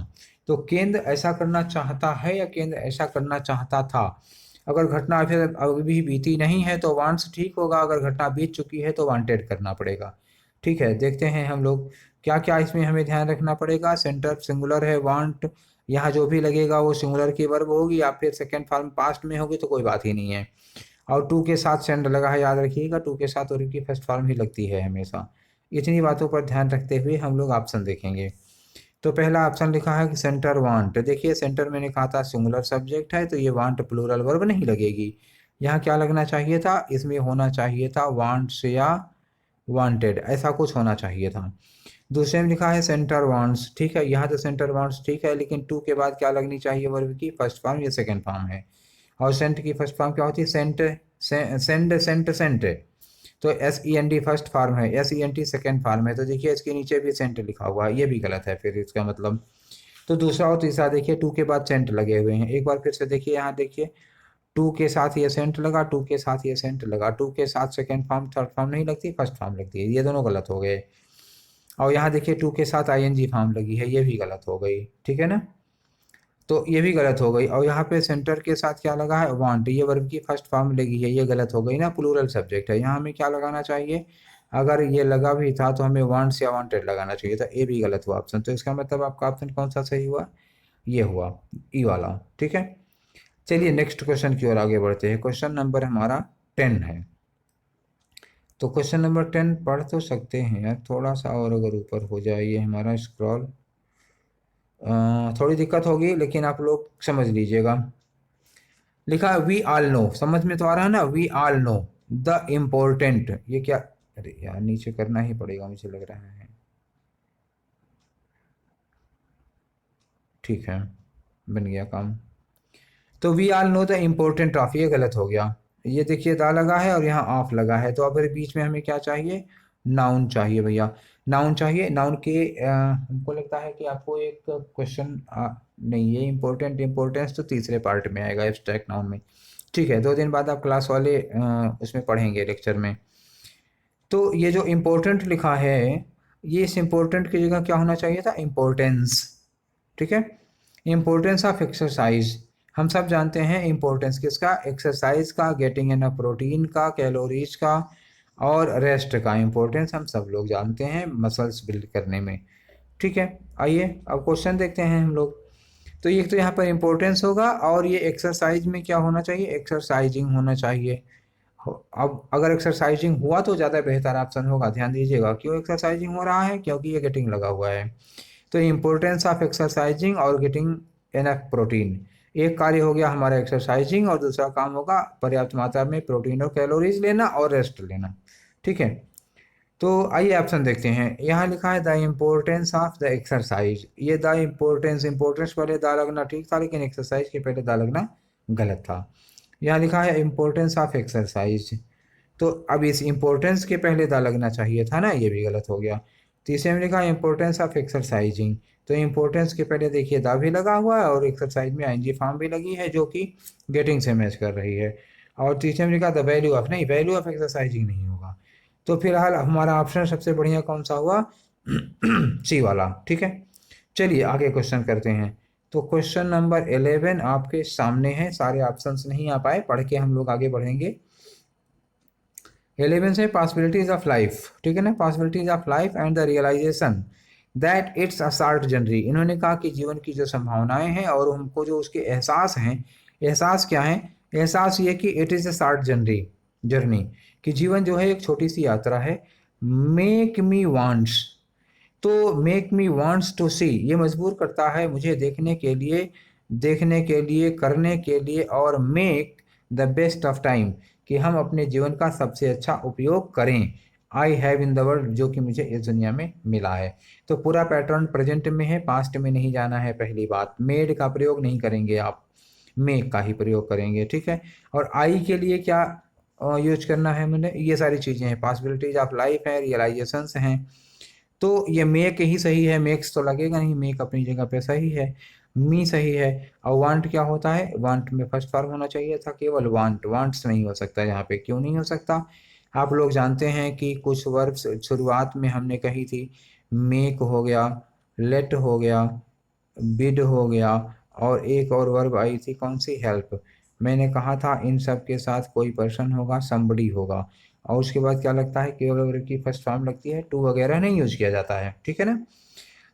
तो केंद्र ऐसा करना चाहता है या केंद्र ऐसा करना चाहता था? अगर घटना फिर अभी भी बीती नहीं है तो वांट्स ठीक होगा, अगर घटना बीत चुकी है तो वांटेड करना पड़ेगा। ठीक है, देखते हैं हम लोग क्या क्या इसमें हमें ध्यान रखना पड़ेगा। सेंटर सिंगुलर है, वांट, यहाँ जो भी लगेगा वो सिंगुलर की वर्ब होगी या फिर सेकेंड फॉर्म पास्ट में होगी तो कोई बात ही नहीं है। और टू के साथ सेंड लगा है, याद रखिएगा टू के साथ और की फर्स्ट फॉर्म ही लगती है हमेशा। इतनी बातों पर ध्यान रखते हुए हम लोग ऑप्शन देखेंगे। तो पहला ऑप्शन लिखा है कि सेंटर वांट। देखिए सेंटर मैंने कहा था सिंगुलर सब्जेक्ट है तो ये वांट प्लूरल वर्ब नहीं लगेगी। यहाँ क्या लगना चाहिए था, इसमें होना चाहिए था वांट्स या वांटेड, ऐसा कुछ होना चाहिए था। दूसरे में लिखा है सेंटर वांट्स, ठीक है, यहाँ तो सेंटर वांट्स ठीक है, लेकिन टू के बाद क्या लगनी चाहिए वर्ब की, फर्स्ट फॉर्म या सेकेंड फॉर्म है। और सेंट की फर्स्ट फॉर्म क्या होती है, सेंट, सेंड, सेंट, सेंट। तो S E N D first form है, S E N T second form है, तो देखिए इसके नीचे भी सेंट लिखा हुआ है, ये भी गलत है फिर इसका मतलब। तो दूसरा और तीसरा देखिए टू के बाद सेंट लगे हुए हैं, एक बार फिर से देखिए, यहाँ देखिए टू के साथ ये सेंट लगा, टू के साथ ये सेंट लगा, टू के साथ सेकेंड फॉर्म थर्ड फॉर्म नहीं लगती, फर्स्ट फॉर्म लगती है, ये दोनों गलत हो गए। और यहाँ देखिए टू के साथ आई एन जी फॉर्म लगी है, ये भी गलत हो गई, ठीक है ना, तो ये भी गलत हो गई। और यहाँ पे सेंटर के साथ क्या लगा है, वांट, ये वर्ब की फर्स्ट फॉर्म लगी है, ये गलत हो गई ना, प्लूरल सब्जेक्ट है, यहाँ हमें क्या लगाना चाहिए, अगर ये लगा भी था तो हमें वांट्स या वांटेड लगाना चाहिए था, ये भी गलत हुआ ऑप्शन। तो इसका मतलब आपका ऑप्शन कौन सा सही हुआ, ये हुआ, ई वाला, ठीक है। चलिए नेक्स्ट क्वेश्चन की ओर आगे बढ़ते हैं। क्वेश्चन नंबर हमारा 10 है। तो क्वेश्चन नंबर 10 पढ़ तो सकते हैं यार, थोड़ा सा और अगर ऊपर हो जाए ये हमारा स्क्रॉल, थोड़ी दिक्कत होगी लेकिन आप लोग समझ लीजिएगा। लिखा है वी आल नो, समझ में तो आ रहा है ना, we all know the important, ये क्या, अरे यार नीचे करना ही पड़ेगा मुझे लग रहा है, ठीक है, बन गया काम। तो we all know the important of, ये गलत हो गया, ये देखिए दा लगा है और यहाँ ऑफ लगा है, तो अब बीच में हमें क्या चाहिए, नाउन चाहिए भैया, नाउन चाहिए। नाउन के हमको लगता है कि आपको एक क्वेश्चन नहीं, ये इम्पोर्टेंट, इम्पोर्टेंस तो तीसरे पार्ट में आएगा एब्स्ट्रैक्ट नाउन में, ठीक है, 2 दिन बाद आप क्लास वाले उसमें पढ़ेंगे लेक्चर में। तो ये जो इम्पोर्टेंट लिखा है, ये इस इम्पोर्टेंट की जगह क्या होना चाहिए था, इम्पोर्टेंस, ठीक है, इम्पोर्टेंस ऑफ एक्सरसाइज। हम सब जानते हैं इम्पोर्टेंस किसका, एक्सरसाइज का, गेटिंग इन प्रोटीन का, कैलोरीज का और रेस्ट का इम्पोर्टेंस हम सब लोग जानते हैं मसल्स बिल्ड करने में, ठीक है। आइए अब क्वेश्चन देखते हैं हम लोग। तो ये तो यहाँ पर इम्पोर्टेंस होगा और ये एक्सरसाइज में क्या होना चाहिए, एक्सरसाइजिंग होना चाहिए। अब अगर एक्सरसाइजिंग हुआ तो ज़्यादा बेहतर ऑप्शन होगा, ध्यान दीजिएगा, क्यों एक्सरसाइजिंग हो रहा है, क्योंकि ये गेटिंग लगा हुआ है। तो इम्पोर्टेंस ऑफ एक्सरसाइजिंग और गेटिंग एनफ प्रोटीन, एक कार्य हो गया हमारा एक्सरसाइजिंग और दूसरा काम होगा पर्याप्त मात्रा में प्रोटीन और कैलोरीज लेना और रेस्ट लेना, ठीक है। तो आइए ऑप्शन देखते हैं, यहाँ लिखा है the importance of the exercise, ये द इम्पोर्टेंस, इम्पोर्टेंस पहले दा लगना ठीक था लेकिन एक्सरसाइज के पहले दा लगना गलत था। यहाँ लिखा है इम्पोर्टेंस ऑफ एक्सरसाइज, तो अब इस इम्पोर्टेंस के पहले दा लगना चाहिए था ना, ये भी गलत हो गया। तीसरे में लिखा है इम्पोर्टेंस ऑफ एक्सरसाइजिंग, तो इम्पोर्टेंस के पहले देखिए दा भी लगा हुआ है और एक्सरसाइज में आईएनजी फॉर्म भी लगी है जो कि गेटिंग से मैच कर रही है। और तीसरे में लिखा द वैल्यू ऑफ, नहीं वैल्यू ऑफ एक्सरसाइजिंग नहीं होगा। तो फिलहाल हमारा ऑप्शन सबसे बढ़िया कौन सा हुआ, सी वाला, ठीक है। चलिए आगे क्वेश्चन करते हैं। तो क्वेश्चन नंबर 11 आपके सामने है, सारे ऑप्शंस नहीं आ पाए, पढ़ के हम लोग आगे बढ़ेंगे। 11 से पॉसिबिलिटीज ऑफ लाइफ, ठीक है ना, possibilities of life and the realisation that it's a short journey. इन्होंने कहा कि जीवन की जो संभावनाएं हैं और हमको जो उसके एहसास हैं, एहसास क्या है, एहसास ये कि it is a short journey, journey, कि जीवन जो है एक छोटी सी यात्रा है। मेक मी वांट्स, तो मेक मी वांट्स टू सी, ये मजबूर करता है मुझे देखने के लिए, देखने के लिए, करने के लिए, और make the best of time, कि हम अपने जीवन का सबसे अच्छा उपयोग करें। I have in the world, जो कि मुझे इस दुनिया में मिला है। तो पूरा पैटर्न प्रेजेंट में है, पास्ट में नहीं जाना है। पहली बात, मेड का प्रयोग नहीं करेंगे आप, मेक का ही प्रयोग करेंगे, ठीक है। और आई के लिए क्या यूज करना है मैंने, ये सारी चीज़ें हैं, पॉसिबिलिटीज ऑफ लाइफ है, रियलाइजेशंस हैं। तो ये मेक ही सही है, मेक्स तो लगेगा नहीं, मेक अपनी जगह पे सही है, मी सही है। और वांट क्या होता है, वांट में फर्स्ट फॉर्म होना चाहिए था केवल, वांट, वांट्स नहीं हो सकता यहाँ पे, क्यों नहीं हो सकता, आप लोग जानते हैं कि कुछ वर्ब्स शुरुआत में हमने कही थी, मेक हो गया, लेट हो गया, बिड हो गया, और एक और वर्ब आई थी कौन सी, हेल्प। मैंने कहा था इन सब के साथ कोई पर्सन होगा, समबडी होगा। और उसके बाद क्या लगता है, केवल वर्ब की फर्स्ट फॉर्म लगती है, टू वगैरह नहीं यूज किया जाता है, ठीक है ना।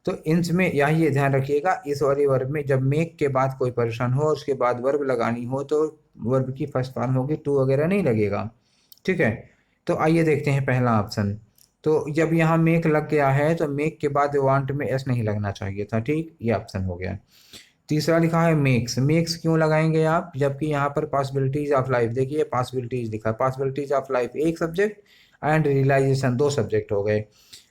तो इनमें यही ये ध्यान रखिएगा, इस वाले वर्ब में जब मेक के बाद कोई पर्सन हो और उसके बाद वर्ब लगानी हो तो वर्ब की फर्स्ट फॉर्म होगी, टू वगैरह नहीं लगेगा, ठीक है। तो आइए देखते हैं पहला ऑप्शन। तो जब यहाँ मेक लग गया है तो मेक के बाद वांट में एस नहीं लगना चाहिए था, ठीक, ये ऑप्शन हो गया। तीसरा लिखा है मेक्स। मेक्स क्यों लगाएंगे आप, जबकि यहाँ पर पॉसिबिलिटीज ऑफ लाइफ, देखिए पॉसिबिलिटीज लिखा है, पॉसिबिलिटीज ऑफ लाइफ एक सब्जेक्ट एंड रियलाइजेशन दो सब्जेक्ट हो गए।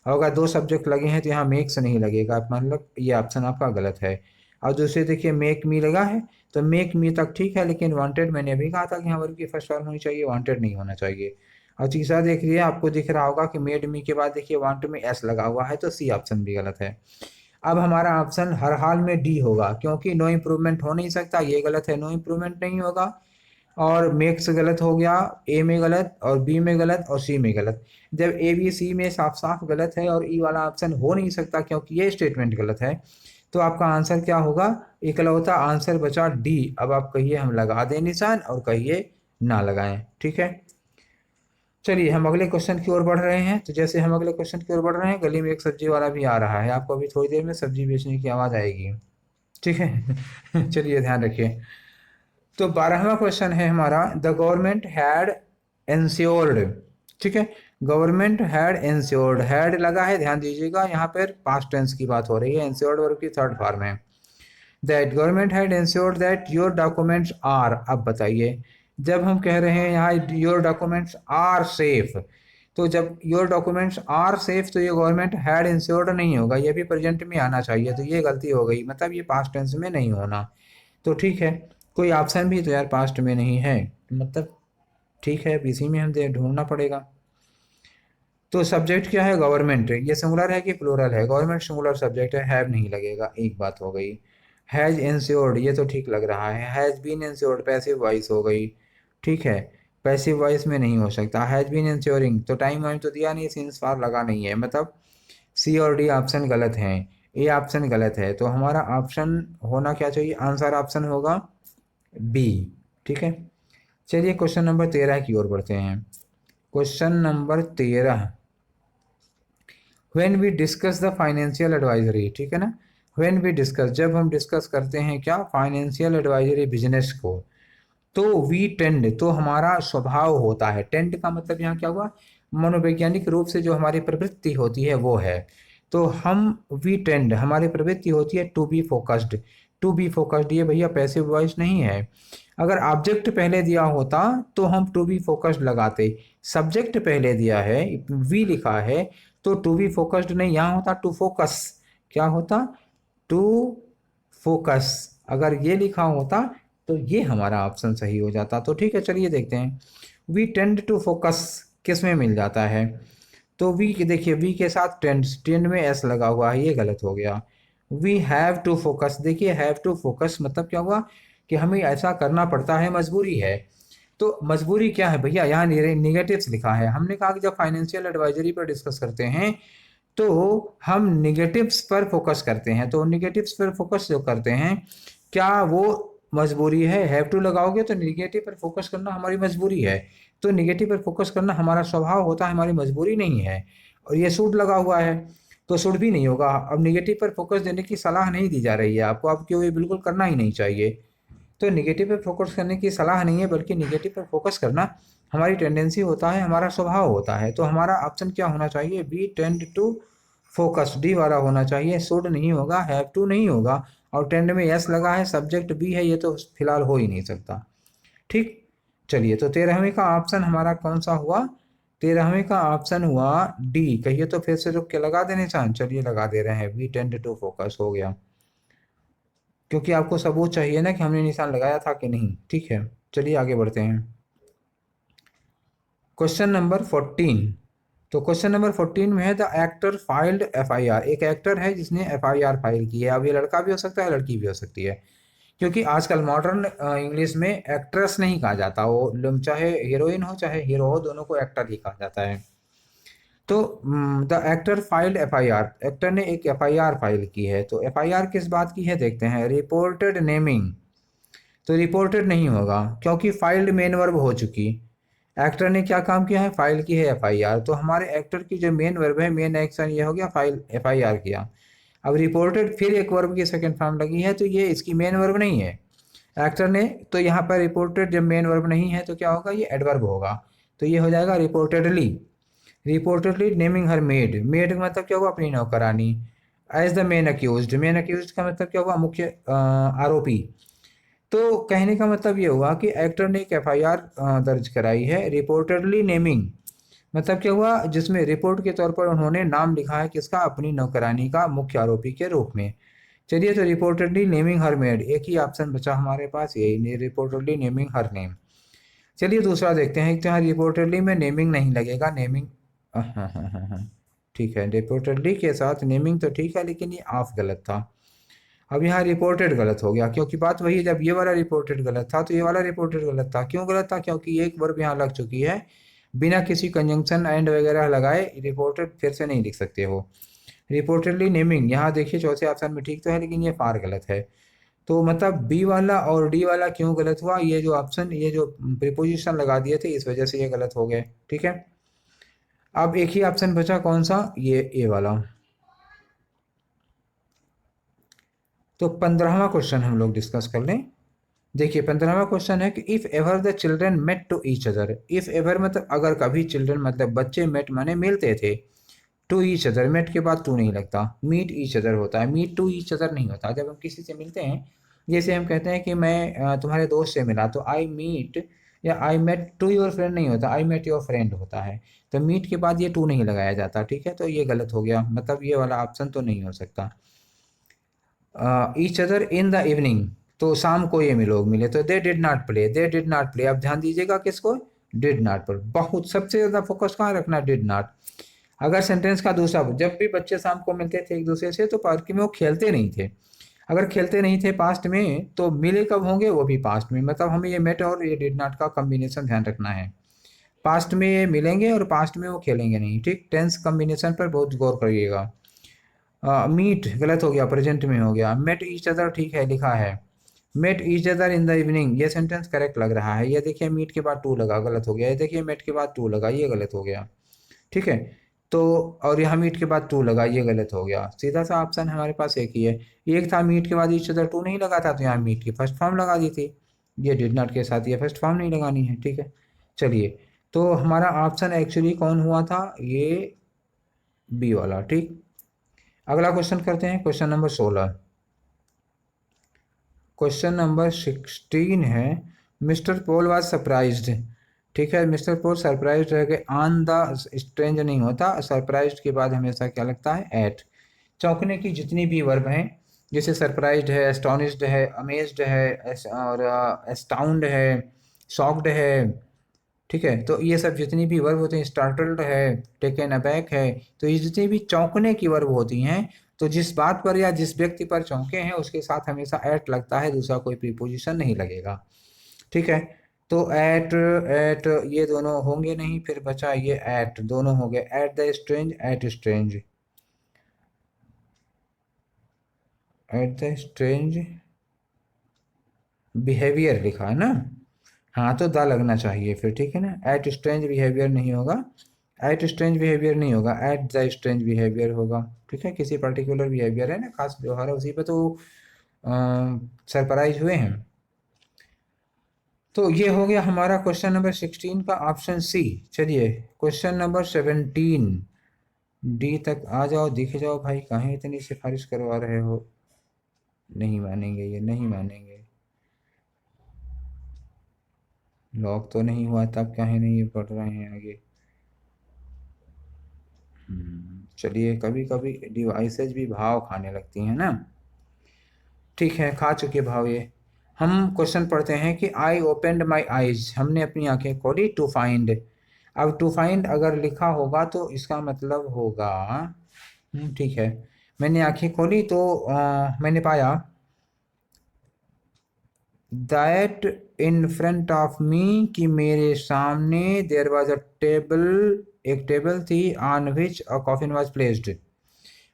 और अगर दो सब्जेक्ट लगे हैं तो यहाँ मेक्स नहीं लगेगा, मतलब ये ऑप्शन आपका गलत है। और दूसरे देखिए मेक मी लगा है, तो मेक मी तक ठीक है, लेकिन वांटेड मैंने अभी कहा था कि यहाँ वर्ब की फर्स्ट फॉर्म होनी चाहिए, वांटेड नहीं होना चाहिए। और तीसरा देख लीजिए, आपको दिख रहा होगा कि मेड मी के बाद देखिए वांट में एस लगा हुआ है, तो सी ऑप्शन भी गलत है। अब हमारा ऑप्शन हर हाल में डी होगा, क्योंकि नो इम्प्रूवमेंट हो नहीं सकता, ये गलत है, नो इम्प्रूवमेंट नहीं होगा। और मेक्स गलत हो गया, ए में गलत और बी में गलत और सी में गलत। जब ए बी सी में साफ साफ गलत है और ई वाला ऑप्शन हो नहीं सकता क्योंकि ये स्टेटमेंट गलत है, तो आपका आंसर क्या होगा, इकलौता आंसर बचा डी। अब आप कहिए हम लगा दें निशान और कहिए ना लगाएं, ठीक है। चलिए हम अगले क्वेश्चन की ओर बढ़ रहे हैं। तो जैसे हम अगले क्वेश्चन की ओर बढ़ रहे हैं, गली में एक सब्जी वाला भी आ रहा है, आपको अभी थोड़ी देर में सब्जी बेचने की आवाज़ आएगी, ठीक है। चलिए ध्यान रखिए। तो 12वां क्वेश्चन है हमारा, द गवर्नमेंट हैड इंश्योर्ड, ठीक है। गवर्नमेंट हैड इंश्योर्ड, हैड लगा है, ध्यान दीजिएगा यहाँ पर पास्ट टेंस की बात हो रही है, इंश्योर्ड वर्ब की थर्ड फॉर्म है। That government had ensured that your documents are. अब बताइए, जब हम कह रहे हैं यहाँ योर डॉक्यूमेंट्स आर सेफ, तो जब योर डॉक्यूमेंट्स आर सेफ तो ये गवर्नमेंट हैड इंश्योर्ड नहीं होगा, ये भी प्रेजेंट में आना चाहिए, तो ये गलती हो गई, मतलब ये पास्ट टेंस में नहीं होना। तो ठीक है, कोई ऑप्शन भी तो यार पास्ट में नहीं है, मतलब ठीक है, इसी में हम ढूंढना पड़ेगा। तो सब्जेक्ट क्या है, गवर्नमेंट, ये सिंगुलर है कि प्लूरल है, गवर्नमेंट सिंगुलर सब्जेक्ट है, हैव नहीं लगेगा, एक बात हो गई। हैज इंश्योर्ड, ये तो ठीक लग रहा है, has been ensured passive voice हो गई, ठीक है, पैसिव वॉइस में नहीं हो सकता। हैज बीन इंश्योरिंग, तो टाइम वाइम तो दिया नहीं, सिंस फार लगा नहीं है, मतलब सी और डी ऑप्शन गलत हैं, ए ऑप्शन गलत है, तो हमारा ऑप्शन होना क्या चाहिए, आंसर ऑप्शन होगा बी, ठीक है। चलिए क्वेश्चन नंबर 13 की ओर बढ़ते हैं। Question number 13, when we discuss the financial advisory, ठीक है ना। व्हेन वी डिस्कस, जब हम डिस्कस करते हैं क्या, फाइनेंशियल एडवाइजरी बिजनेस को, तो वी टेंड, तो हमारा स्वभाव होता है, टेंड का मतलब यहाँ क्या हुआ, मनोवैज्ञानिक रूप से जो हमारी प्रवृत्ति होती है वो है। तो हम वी टेंड, हमारी प्रवृत्ति होती है to be focused. To be focused ये भैया पैसिव वॉइस नहीं है, अगर ऑब्जेक्ट पहले दिया होता तो हम टू बी फोकस्ड लगाते, सब्जेक्ट पहले दिया है, वी लिखा है, तो टू बी फोकस्ड नहीं, यहाँ होता टू फोकस, क्या होता, टू फोकस, अगर ये लिखा होता तो ये हमारा ऑप्शन सही हो जाता। तो ठीक है, चलिए देखते हैं, वी टेंड टू फोकस किस में मिल जाता है, तो वी देखिए, वी के साथ टेंड, टेंड में एस लगा हुआ है, ये गलत हो गया। वी हैव टू फोकस, देखिए हैव टू फोकस मतलब क्या हुआ कि हमें ऐसा करना पड़ता है, मजबूरी है। तो मजबूरी क्या है भैया, यहाँ निगेटिव्स लिखा है, हमने कहा कि जब फाइनेंशियल एडवाइजरी पर डिस्कस करते हैं तो हम निगेटिव्स पर फोकस करते हैं, तो निगेटिव्स पर फोकस जो करते हैं क्या वो मजबूरी है, हैव टू लगाओगे तो निगेटिव पर फोकस करना हमारी मजबूरी है, तो निगेटिव पर फोकस करना हमारा स्वभाव होता है, हमारी मजबूरी नहीं है। और ये शुड लगा हुआ है तो शुड भी नहीं होगा। अब निगेटिव पर फोकस देने की सलाह नहीं दी जा रही है आपको, आपको ये बिल्कुल करना ही नहीं चाहिए। तो निगेटिव पर फोकस करने की सलाह नहीं है, बल्कि निगेटिव पर फोकस करना हमारी टेंडेंसी होता है, हमारा स्वभाव होता है। तो हमारा ऑप्शन क्या होना चाहिए, be tend to focus, D वाला होना चाहिए, शुड नहीं होगा, हैव टू नहीं होगा, और टेंड में यस लगा है, सब्जेक्ट बी है, ये तो फिलहाल हो ही नहीं सकता, ठीक। चलिए तो 13वें का ऑप्शन हमारा कौन सा हुआ, 13वें का ऑप्शन हुआ डी, कहिए तो फिर से रुक के लगा देने चाहें, चलिए लगा दे रहे हैं, वी टेंड टू फोकस हो गया, क्योंकि आपको सबूत चाहिए ना कि हमने निशान लगाया था कि नहीं, ठीक है। चलिए आगे बढ़ते हैं, क्वेश्चन नंबर 14। तो क्वेश्चन नंबर 14 में है, द एक्टर फाइल्ड एफआईआर, एक एक्टर है जिसने एफआईआर फाइल की है। अब ये लड़का भी हो सकता है, लड़की भी हो सकती है, क्योंकि आजकल मॉडर्न इंग्लिश में एक्ट्रेस नहीं कहा जाता, वो चाहे हीरोइन हो चाहे हीरो हो, दोनों को एक्टर ही कहा जाता है। तो the actor filed FIR, actor ने एक एफआईआर फाइल की है, तो एफआईआर किस बात की है देखते हैं, रिपोर्टेड नेमिंग, तो रिपोर्टेड नहीं होगा क्योंकि फाइल्ड मेन वर्ब हो चुकी। एक्टर ने क्या काम किया है, फाइल की है एफआईआर। तो हमारे एक्टर की जो मेन वर्ब है, मेन एक्शन ये हो गया, फाइल एफआईआर किया। अब रिपोर्टेड फिर एक वर्ब की सेकंड फॉर्म लगी है, तो ये इसकी मेन वर्ब नहीं है एक्टर ने। तो यहाँ पर रिपोर्टेड जब मेन वर्ब नहीं है तो क्या होगा, ये एडवर्ब होगा। तो ये हो जाएगा reportedly. Reportedly naming her maid. Maid का मतलब क्या हुआ, अपनी नौकरानी। As the main accused, main accused का मतलब क्या हुआ, मुख्य आरोपी। तो कहने का मतलब ये हुआ कि एक्टर ने एक एफआईआर दर्ज कराई है रिपोर्टेडली नेमिंग, मतलब क्या हुआ, जिसमें रिपोर्ट के तौर पर उन्होंने नाम लिखा है किसका, अपनी नौकरानी का मुख्य आरोपी के रूप में। चलिए, तो रिपोर्टेडली नेमिंग हर मेड, एक ही ऑप्शन बचा हमारे पास, यही रिपोर्टेडली नेमिंग हर नेम। चलिए दूसरा देखते हैं। तो यहाँ रिपोर्टेडली में नेमिंग नहीं लगेगा, नेमिंग हाँ, ठीक है, रिपोर्टेडली के साथ नेमिंग तो ठीक है, लेकिन ये ऑफ गलत था। अब यहाँ रिपोर्टेड गलत हो गया, क्योंकि बात वही है, जब ये वाला रिपोर्टेड गलत था तो ये वाला रिपोर्टेड गलत था। क्यों गलत था, क्योंकि एक वर्ब यहाँ लग चुकी है, बिना किसी कंजंक्शन एंड वगैरह लगाए रिपोर्टेड फिर से नहीं लिख सकते हो। रिपोर्टेडली नेमिंग, यहाँ देखिए चौथे ऑप्शन में ठीक तो है, लेकिन ये फार गलत है। तो मतलब बी वाला और डी वाला क्यों गलत हुआ, ये जो ऑप्शन, ये जो प्रीपोजिशन लगा दिए थे, इस वजह से ये गलत हो गए। ठीक है, अब एक ही ऑप्शन बचा, कौन सा, ये ए वाला। तो 15वां क्वेश्चन हम लोग डिस्कस कर लें। देखिए 15वां क्वेश्चन है कि if ever the children met to each other. If ever मतलब अगर कभी, चिल्ड्रन मतलब बच्चे, मेट माने मिलते थे, टू ईच अदर, मेट के बाद टू नहीं लगता, मीट ईच अदर होता है, मीट टू ईच अदर नहीं होता। जब हम किसी से मिलते हैं, जैसे हम कहते हैं कि मैं तुम्हारे दोस्त से मिला, तो आई मीट या I met to your friend नहीं होता, आई मेट योर फ्रेंड होता है। तो मीट के बाद ये टू नहीं लगाया जाता। ठीक है, तो ये गलत हो गया, मतलब ये वाला ऑप्शन तो नहीं हो सकता। Each other in the evening, तो शाम को ये लोग मिले, तो they did not play, they did not play. अब ध्यान दीजिएगा किसको, डिड नॉट पर बहुत सबसे ज़्यादा फोकस कहाँ रखना, डिड नॉट। अगर सेंटेंस का दूसरा, जब भी बच्चे शाम को मिलते थे एक दूसरे से, तो पार्क में वो खेलते नहीं थे। अगर खेलते नहीं थे पास्ट में, तो मिले कब होंगे, वो भी पास्ट में। मतलब हमें ये मेट और ये डिड नॉट का कॉम्बिनेशन ध्यान रखना है। पास्ट में ये मिलेंगे और पास्ट में वो खेलेंगे नहीं। ठीक, टेंस कॉम्बिनेशन पर बहुत गौर करिएगा। मीट गलत हो गया, प्रेजेंट में हो गया। मेट ईच अदर ठीक है, लिखा है met each other in the evening, ये सेंटेंस करेक्ट लग रहा है। ये देखिए मीट के बाद टू लगा, गलत हो गया। ये देखिए मेट के बाद टू लगा, ये गलत हो गया। ठीक है, तो और यहाँ मीट के बाद टू लगा, ये गलत हो गया। सीधा सा ऑप्शन हमारे पास एक ही है। एक था मीट के बाद ईच अदर टू नहीं लगा था, तो यहाँ मीट की फर्स्ट फॉर्म लगा दी थी। ये डिड नॉट के साथ ये फर्स्ट फॉर्म नहीं लगानी है। ठीक है, चलिए, तो हमारा ऑप्शन एक्चुअली कौन हुआ था, ये बी वाला। ठीक, अगला क्वेश्चन करते हैं, क्वेश्चन नंबर 16। क्वेश्चन नंबर 16 है, मिस्टर पॉल वाज सरप्राइज्ड। ठीक है, मिस्टर पॉल सरप्राइज्ड रह गए, ऑन द स्ट्रेंज नहीं होता, सरप्राइज्ड के बाद हमेशा क्या लगता है, एट। चौंकने की जितनी भी वर्ब हैं, जैसे सरप्राइज्ड है, एस्टोनिश्ड है, अमेज्ड है, और एस्टाउंड है, शॉक्ड है। ठीक है, तो ये सब जितनी भी वर्ब होती हैं, स्टार्टल्ड है, टेकन अबैक है, तो ये जितनी भी चौंकने की वर्ब होती हैं, तो जिस बात पर या जिस व्यक्ति पर चौंके हैं, उसके साथ हमेशा एट लगता है, दूसरा कोई प्रीपोजिशन नहीं लगेगा। ठीक है, तो एट, एट ये दोनों होंगे नहीं, फिर बचा ये एट, दोनों हो गए, at the strange, at strange, at the strange behaviour लिखा है ना। हाँ, तो दा लगना चाहिए फिर। ठीक है ना, एट स्ट्रेंज बिहेवियर नहीं होगा, एट स्ट्रेंज बिहेवियर नहीं होगा, एट द स्ट्रेंज बिहेवियर होगा। ठीक है, किसी पर्टिकुलर बिहेवियर है ना, खास व्यवहार है, उसी पे तो सरप्राइज हुए हैं। तो ये हो गया हमारा क्वेश्चन नंबर 16 का ऑप्शन सी। चलिए क्वेश्चन नंबर 17, डी तक आ जाओ, दिख जाओ भाई, कहीं इतनी सिफारिश करवा रहे हो। नहीं मानेंगे, ये नहीं मानेंगे। लॉक तो नहीं हुआ, तब कहीं नहीं पढ़ रहे हैं आगे। चलिए, कभी कभी डिवाइसेज भी भाव खाने लगती हैं ना। ठीक है, खा चुके भाव ये। हम क्वेश्चन पढ़ते हैं कि आई ओपेंड माई आईज, हमने अपनी आंखें खोली, टू फाइंड। अब टू फाइंड अगर लिखा होगा तो इसका मतलब होगा, ठीक है, मैंने आंखें खोली तो मैंने पाया, दैट इन फ्रंट ऑफ मी, कि मेरे सामने, देयर वॉज अ टेबल, एक टेबल थी, on which a coffin was placed,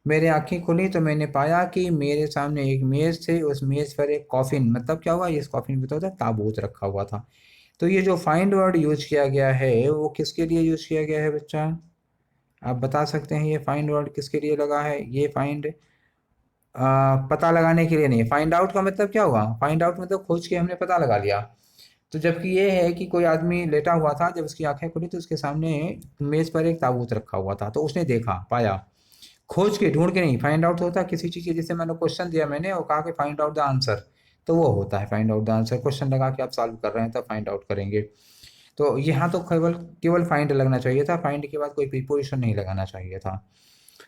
मेरी आंखें खुली तो मैंने पाया कि मेरे सामने एक मेज थे, उस मेज पर एक कॉफिन, मतलब क्या हुआ, इस कॉफिन में तो होता है ताबूत रखा हुआ था। तो ये जो फाइंड वर्ड यूज किया गया है वो किसके लिए यूज किया गया है बच्चा? आप बता सकते हैं ये फाइंड वर्ड किसके लिए लगा है? ये फाइंड पता लगाने के लिए नहीं। फाइंड आउट का मतलब क्या हुआ? फाइंड आउट मतलब खोज के हमने पता लगा लिया। तो जबकि ये है कि कोई आदमी लेटा हुआ था, जब उसकी आंखें खुली तो उसके सामने मेज पर एक ताबूत रखा हुआ था, तो उसने देखा, पाया। खोज के, ढूंढ के नहीं। फाइंड आउट होता है किसी चीज़ की, जैसे मैंने क्वेश्चन दिया मैंने और कहा कि फाइंड आउट द आंसर, तो वो होता है find out the answer. Question लगा कि आप सॉल्व कर रहे हैं तब फाइंड आउट करेंगे। तो यहाँ तो केवल केवल फाइंड लगना चाहिए था, फाइंड के बाद कोई प्रीपोजिशन नहीं लगाना चाहिए था।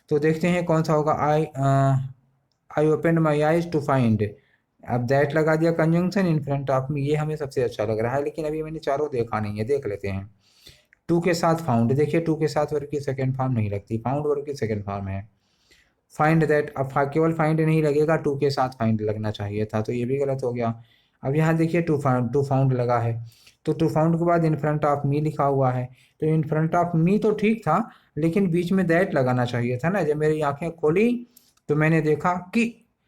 तो देखते हैं कौन सा होगा। I open my eyes to find, अब दैट लगा दिया conjunction in front of me, ये हमें सबसे अच्छा लग रहा है, लेकिन अभी मैंने चारों देखा नहीं है, देख लेते हैं। टू के साथ फाउंड, देखिए टू के साथ वर्ग की सेकंड फॉर्म नहीं लगती, फाउंड वर्ग की सेकंड फॉर्म है। फाइंड दैट, अब केवल फाइंड नहीं लगेगा, टू के साथ फाइंड लगना चाहिए था, तो ये भी गलत हो गया। अब यहाँ देखिए टू फाउंड लगा है, तो टू फाउंड के बाद इन फ्रंट ऑफ मी लिखा हुआ है, तो इन फ्रंट ऑफ मी तो ठीक था, लेकिन बीच में दैट लगाना चाहिए था ना। जब मेरी आंखें खोली तो मैंने देखा कि,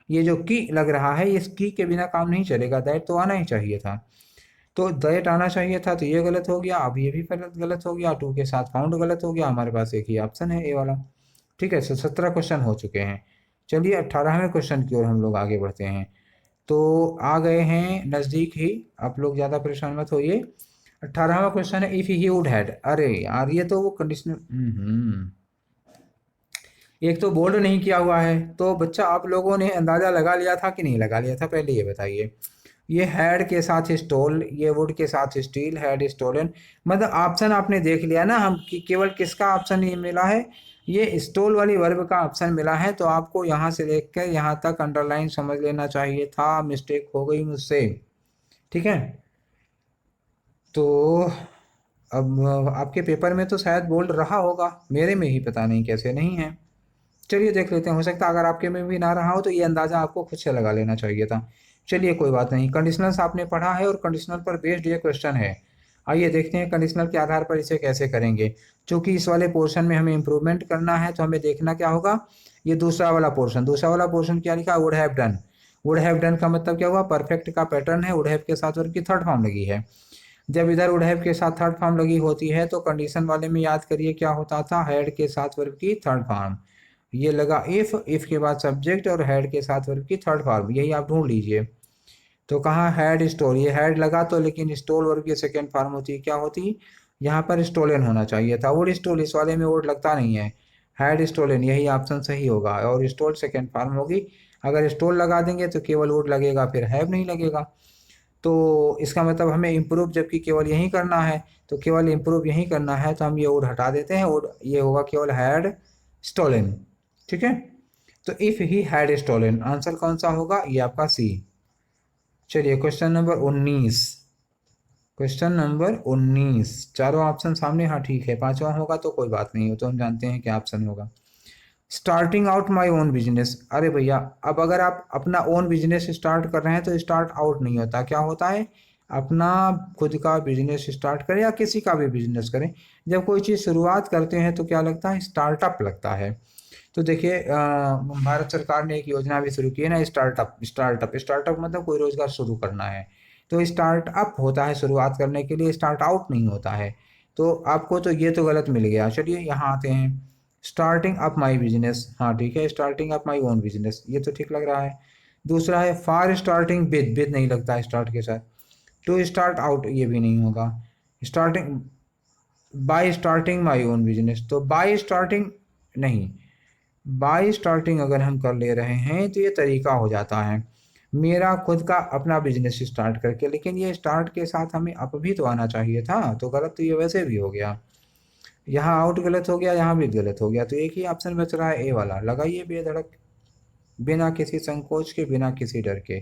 ये जो की लग रहा है, इस की के बिना काम नहीं चलेगा, दैट तो आना ही चाहिए था। तो दैट आना चाहिए था, तो ये गलत हो गया। अब ये भी गलत गलत हो गया, टू के साथ फाउंड गलत हो गया। हमारे पास एक ही ऑप्शन है, ए वाला। ठीक है, 17 क्वेश्चन हो चुके हैं। चलिए 18वें क्वेश्चन की ओर हम लोग आगे बढ़ते हैं। तो आ गए हैं नज़दीक ही, आप लोग ज़्यादा परेशान मत होइए। 18वां क्वेश्चन है, इफ़ ही वुड हैड, अरे यार ये तो वो कंडीशनल, एक तो बोल्ड नहीं किया हुआ है, तो बच्चा आप लोगों ने अंदाज़ा लगा लिया था कि नहीं लगा लिया था, पहले ये बताइए। ये हैड के साथ स्टोल, ये वुड के साथ स्टील, हैड स्टोलन, मतलब ऑप्शन आपने देख लिया ना हम कि केवल किसका ऑप्शन ये मिला है, ये स्टोल वाली वर्ब का ऑप्शन मिला है। तो आपको यहाँ से लेकर कर यहाँ तक अंडरलाइन समझ लेना चाहिए था, मिस्टेक हो गई मुझसे। ठीक है, तो अब आपके पेपर में तो शायद बोल्ड रहा होगा, मेरे में ही पता नहीं कैसे नहीं है। चलिए देख लेते हैं, हो सकता है अगर आपके में भी ना रहा हो तो ये अंदाज़ा आपको खुद से लगा लेना चाहिए था। चलिए कोई बात नहीं, कंडीशनल्स आपने पढ़ा है और कंडीशनल पर बेस्ड ये क्वेश्चन है। आइए देखते हैं कंडीशनल के आधार पर इसे कैसे करेंगे। चूंकि इस वाले पोर्शन में हमें इंप्रूवमेंट करना है, तो हमें देखना क्या होगा, ये दूसरा वाला पोर्शन क्या लिखा, would have done. Would have done का मतलब क्या हुआ, परफेक्ट का पैटर्न है, वुड हैव के साथ वर्ग की थर्ड फॉर्म लगी है। जब इधर वुड हैव के साथ थर्ड फॉर्म लगी होती है तो कंडीशन वाले में याद करिए क्या होता था, हैड के साथ वर्ग की थर्ड फॉर्म। ये लगा इफ के बाद सब्जेक्ट और हैड के साथ वर्ब की थर्ड फॉर्म, यही आप ढूंढ लीजिए। तो कहाँ हैड स्टोल, ये हैड लगा तो, लेकिन स्टोल वर्ब की सेकेंड फॉर्म होती, क्या होती, यहाँ पर स्टोलन होना चाहिए था। वुड स्टोल, इस वाले में वुड लगता नहीं है, हैड स्टोलन, यही ऑप्शन सही होगा, और स्टोल सेकेंड फॉर्म होगी। अगर स्टोल लगा देंगे तो केवल वुड लगेगा, फिर हैव नहीं लगेगा। तो इसका मतलब हमें इम्प्रूव जबकि केवल यही करना है, तो केवल इम्प्रूव यही करना है, तो हम ये वुड हटा देते हैं, वुड ये होगा केवल हैड स्टोलन। ठीक है, तो if he had stolen, answer कौन सा होगा, ये आपका सी। चलिए क्वेश्चन नंबर 19, क्वेश्चन नंबर 19, चारों ऑप्शन सामने, हाँ ठीक है, पांचवा होगा तो कोई बात नहीं हो, तो हम जानते हैं क्या ऑप्शन होगा। Starting out my own business, अरे भैया अब अगर आप अपना ओन बिजनेस स्टार्ट कर रहे हैं तो स्टार्ट आउट नहीं होता, क्या होता है, अपना खुद का बिजनेस स्टार्ट करें या किसी का भी बिजनेस करें, जब कोई चीज़ शुरुआत करते हैं तो क्या लगता है, स्टार्टअप लगता है। तो देखिए भारत सरकार ने एक योजना भी शुरू की है ना, स्टार्टअप स्टार्टअप स्टार्टअप मतलब कोई रोजगार शुरू करना है, तो स्टार्टअप होता है शुरुआत करने के लिए, स्टार्ट आउट नहीं होता है। तो आपको तो ये तो गलत मिल गया। चलिए यहाँ आते हैं, स्टार्टिंग अप माई बिजनेस, हाँ ठीक है, starting up my own business, ये तो ठीक लग रहा है। दूसरा है फॉर स्टार्टिंग विद, विद नहीं लगता है स्टार्ट के साथ। टू स्टार्ट आउट, ये भी नहीं होगा। Starting, bye starting my own business, तो बाय स्टार्टिंग नहीं, बाय स्टार्टिंग अगर हम कर ले रहे हैं तो ये तरीका हो जाता है, मेरा खुद का अपना बिजनेस स्टार्ट करके, लेकिन ये स्टार्ट के साथ हमें अप भी तो आना चाहिए था, तो गलत तो ये वैसे भी हो गया। यहाँ आउट गलत हो गया, यहाँ भी गलत हो गया, तो एक ही ऑप्शन बच रहा है, ए वाला। लगाइए बेधड़क, बिना किसी संकोच के, बिना किसी डर के।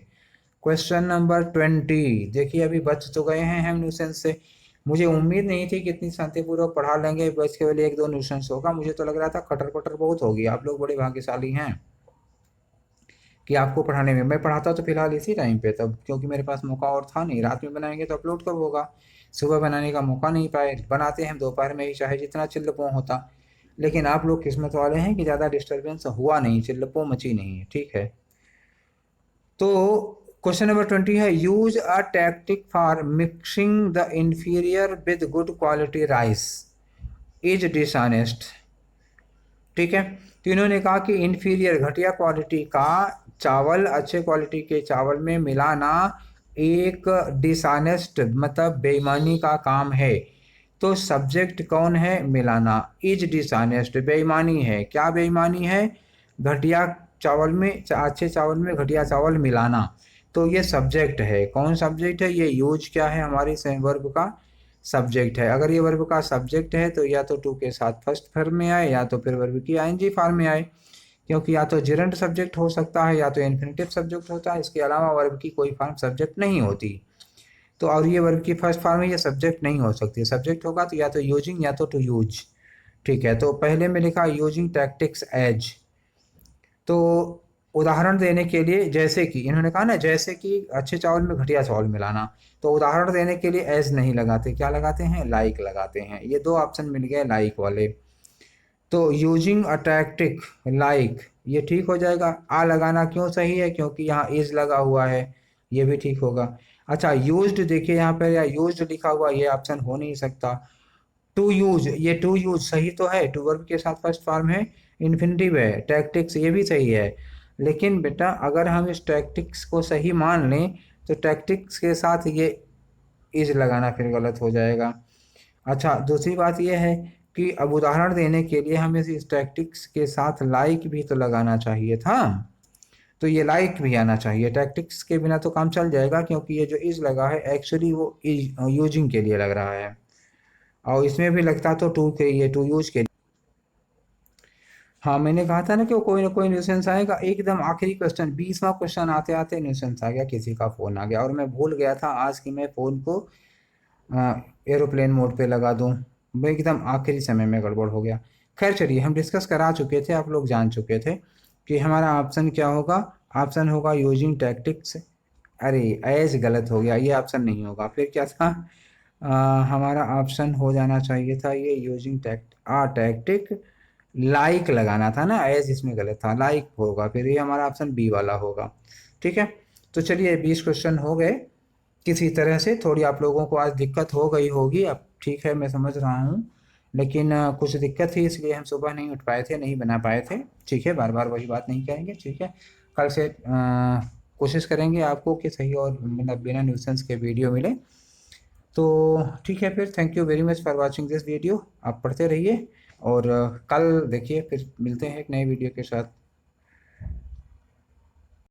क्वेश्चन नंबर 20, देखिए अभी बच तो गए हैं हम न्यूसेंस से। मुझे उम्मीद नहीं थी कि इतनी शांतिपूर्वक पढ़ा लेंगे, बस केवल एक दो न्यूसेंस होगा, मुझे तो लग रहा था खटर पटर बहुत होगी। आप लोग बड़े भाग्यशाली हैं कि आपको पढ़ाने में, मैं पढ़ाता तो फिलहाल इसी टाइम पे तब, क्योंकि मेरे पास मौका और था नहीं, रात में बनाएंगे तो अपलोड कब होगा, सुबह बनाने का मौका नहीं पाए, बनाते हैं दोपहर में ही, चाहे जितना चिल्लपों होता। लेकिन आप लोग किस्मत वाले हैं कि ज़्यादा डिस्टर्बेंस हुआ नहीं, चिल्लपो मची नहीं है, ठीक है। तो क्वेश्चन नंबर 20 है, use a tactic for mixing the inferior with good quality rice is dishonest. ठीक है, तो इन्होंने कहा कि इन्फीरियर घटिया क्वालिटी का चावल अच्छे क्वालिटी के चावल में मिलाना एक डिसऑनेस्ट मतलब बेईमानी का काम है। तो सब्जेक्ट कौन है? मिलाना। इज डिसऑनेस्ट बेईमानी है। क्या बेईमानी है? घटिया चावल में अच्छे चावल में घटिया चावल मिलाना। तो ये सब्जेक्ट है। कौन सब्जेक्ट है? ये यूज क्या है? हमारी वर्ब का सब्जेक्ट है। अगर ये वर्ब का सब्जेक्ट है तो या तो टू के साथ फर्स्ट फॉर्म में आए या तो फिर वर्ब की आईएनजी फॉर्म में आए, क्योंकि या तो जिरंट सब्जेक्ट हो सकता है या तो इन्फिनिटिव सब्जेक्ट होता है, इसके अलावा वर्ब की कोई फॉर्म सब्जेक्ट नहीं होती। तो और ये वर्ब की फर्स्ट फॉर्म में ये सब्जेक्ट नहीं हो सकती। सब्जेक्ट होगा तो या तो यूजिंग या तो टू यूज। ठीक है, तो पहले में लिखा यूजिंग टैक्टिक्स एज। तो उदाहरण देने के लिए, जैसे कि इन्होंने कहा ना, जैसे कि अच्छे चावल में घटिया चावल मिलाना, तो उदाहरण देने के लिए एज नहीं लगाते, क्या लगाते हैं? लाइक लगाते हैं। ये दो ऑप्शन मिल गए लाइक वाले। तो यूजिंग अ टैक्टिक लाइक, ये ठीक हो जाएगा। आ लगाना क्यों सही है? क्योंकि यहाँ इज लगा हुआ है, ये भी ठीक होगा। अच्छा, यूज्ड देखिए यहाँ पर, या यूज्ड लिखा हुआ, ये ऑप्शन हो नहीं सकता। टू यूज, ये टू यूज सही तो है, टू वर्ब के साथ फर्स्ट फॉर्म है, इन्फिनिटिव है। टैक्टिक्स ये भी सही है, लेकिन बेटा अगर हम इस टैक्टिक्स को सही मान लें तो टैक्टिक्स के साथ ये इज लगाना फिर गलत हो जाएगा। अच्छा, दूसरी बात यह है कि अब उदाहरण देने के लिए हमें इस टैक्टिक्स के साथ लाइक भी तो लगाना चाहिए था, तो ये लाइक भी आना चाहिए। टैक्टिक्स के बिना तो काम चल जाएगा, क्योंकि ये जो इज लगा है एक्चुअली वो यूजिंग के लिए लग रहा है, और इसमें भी लगता तो टू के लिए, टू यूज के लिए। हाँ, मैंने कहा था ना कि वो कोई ना कोई न्यूसेंस आएगा। एकदम आखिरी क्वेश्चन, 20वां क्वेश्चन आते आते न्यूसेंस आ गया, किसी का फ़ोन आ गया, और मैं भूल गया था आज कि मैं फ़ोन को एरोप्लेन मोड पे लगा दूं। वो एकदम आखिरी समय में गड़बड़ हो गया। खैर चलिए, हम डिस्कस करा चुके थे, आप लोग जान चुके थे कि हमारा ऑप्शन क्या होगा। ऑप्शन होगा यूजिंग टैक्टिक्स। अरे एज गलत हो गया, ये ऑप्शन नहीं होगा। फिर क्या था? हमारा ऑप्शन हो जाना चाहिए था ये यूजिंग टैक्टिक लाइक लगाना था ना, एज इसमें गलत था, लाइक होगा, फिर ये हमारा ऑप्शन बी वाला होगा। ठीक है, तो चलिए 20 क्वेश्चन हो गए। किसी तरह से थोड़ी आप लोगों को आज दिक्कत हो गई होगी, अब ठीक है मैं समझ रहा हूँ, लेकिन कुछ दिक्कत थी इसलिए हम सुबह नहीं उठ पाए थे, नहीं बना पाए थे। ठीक है, बार बार वही बात नहीं करेंगे, ठीक है। कल से कोशिश करेंगे आपको कि सही और मतलब बिना न्यूसेंस के वीडियो मिले। तो ठीक है, फिर thank you very much for watching this video. आप पढ़ते रहिए और कल देखिए फिर मिलते हैं एक नए वीडियो के साथ।